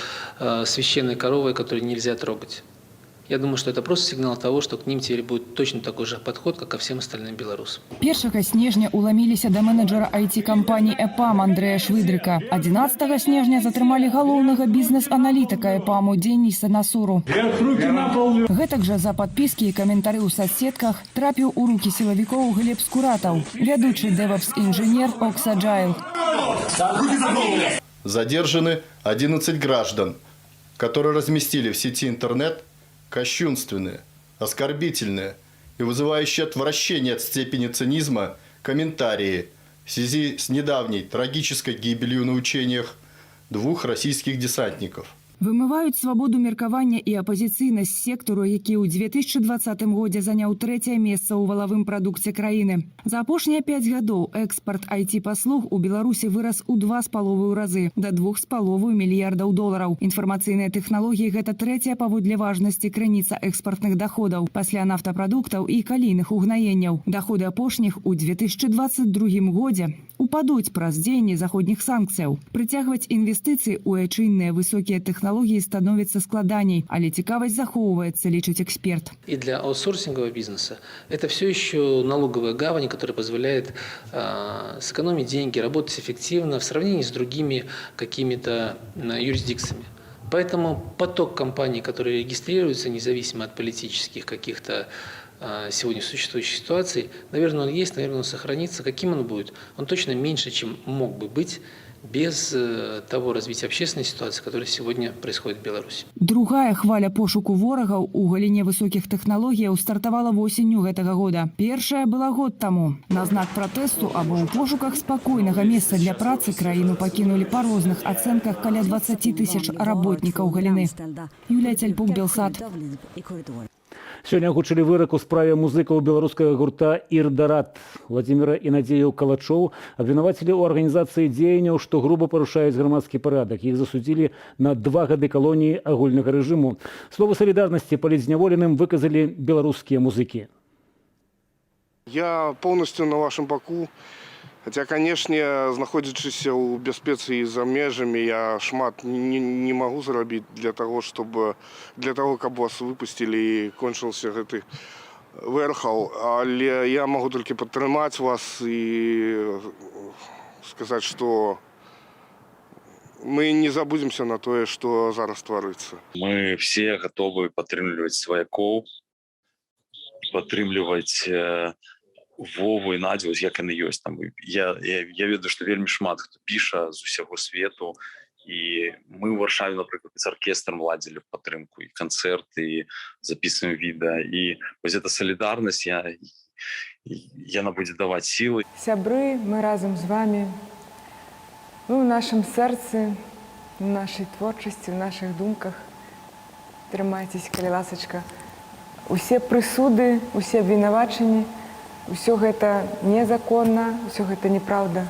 Speaker 1: священной коровой, которую нельзя трогать. Я думаю, что это просто сигнал того, что к ним теперь будет точно такой же подход, как ко всем остальным белорусам.
Speaker 19: 1 снежня уламіліся да менеджера IT-кампанії ЭПАМ Андрэя Швыдрыка. 11 снежня затрымалі галоўнага бізнес-аналітыка ЭПАМу Дзеніса Насуру. Гэтак жа за падпіскі і каментары ў соцсетках трапіў у рукі сілавікоў Глеб Скуратаў, вядучы DevOps-інжынер Oxagile.
Speaker 26: Задержаны 11 граждан, которые разместили в сети интернет кощунственные, оскорбительные и вызывающие отвращение от степени цинизма комментарии в связи с недавней трагической гибелью на учениях 2 российских десантников.
Speaker 19: Вымываюць свабоду меркавання і апазіцыйнасць сектару, які ў 2020 годзе заняў 3-е месца ў валавым прадукце краіны. За апошнія 5 гадоў экспарт IT-паслуг у Беларусі вырас у 2,5 разы, да 2,5 мільярдаў долараў. Інфармацыйныя тэхналогіі – гэта 3-я паводле важнасці крыніца экспартных даходаў, пасля нафтапрадуктаў і калійных угнаенняў. Даходы апошніх у 2022 годзе упадуць праз дзеянне заходніх санкцыяў. Прыцягваць інвестыцыі ў айчынныя высокія тэхналогіі становится складаней, але цікавасць захоўваецца, лічыць эксперт.
Speaker 1: И для аутсорсингового бизнеса это все еще налоговая гавань, которая позволяет сэкономить деньги, работать эффективно в сравнении с другими какими-то юрисдикциями. Поэтому поток компаний, которые регистрируются независимо от политических каких-то сегодня существующих ситуаций, наверное, он есть, наверное, он сохранится. Каким он будет? Он точно меньше, чем мог бы быть без того развития общественной ситуации, которая сегодня происходит в Беларуси.
Speaker 19: Другая хваля пошуку ворагаў у галіне высокіх тэхналогіяў стартавала восенню гэтага года. Першая была год таму. На знак пратэсту або ў пошуках спакойнага месца для працы краіну пакінулі па розных ацэнках каля 20 000 работнікаў галіны. Юлія Цяльпук, Белсат.
Speaker 21: Сёння агучылі вырак у справе музыкаў беларускага гурта «Ірдарат». Владзіміра і Надзею Калачоў абвінавацілі ў арганізацыі дзеянняў, што груба парушаюць грамадскі парадак. Іх засудзілі на 2 гады калоніі агульнага рэжыму. Слово солідарнасці палітзняволеным выказалі беларускія музыкі.
Speaker 3: Я полностью на вашем боку. Хотя, конечно, знаходзячыся ў бяспецы і за межамі, я шмат не могу зрабіць для того, каб вас выпусцілі і кончыўся гэты вэрхал. Але я могу толькі падтрымаць вас і сказаць, што мы не забудемся на тое, што зараз тварыцца.
Speaker 9: Мы все готовы падтрымліваць сваякоў, падтрымліваць Вову і Надзю, як яны ёсць. Я ведаю, што вельмі шмат хто піша з усяго свету. І мы ў Варшаве, напрыклад, з аркестрам ладзілі падтрымку, і канцэрты, і запісваем відэа. І вось эта салідарнасць, яна будзе даваць сілы.
Speaker 10: Сябры, мы разам з вами. Вы ў нашым сэрцы, у нашай творчасці, у нашых думках. Трымайцеся, калі ласачка. Усе прысуды, усе абвінавачанні, усё гэта незаконна, усё гэта неправда.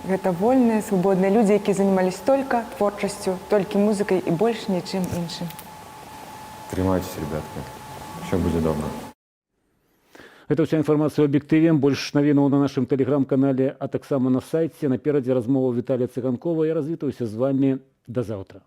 Speaker 10: Гэта вольныя, свабодныя людзі, якія занимались толькі творчасцю, толькі музыкай і больш нічым іншым.
Speaker 20: Трымайцеся, ребятки. Усё будзе добра.
Speaker 21: Гэта ўся інфармацыя ў аб'ектыве. Больш навінаў на нашым тэлеграм-канале, а таксама на сайце. Наперадзе размова Віталія Цыганкова. Я развітаюся з вами. До завтра.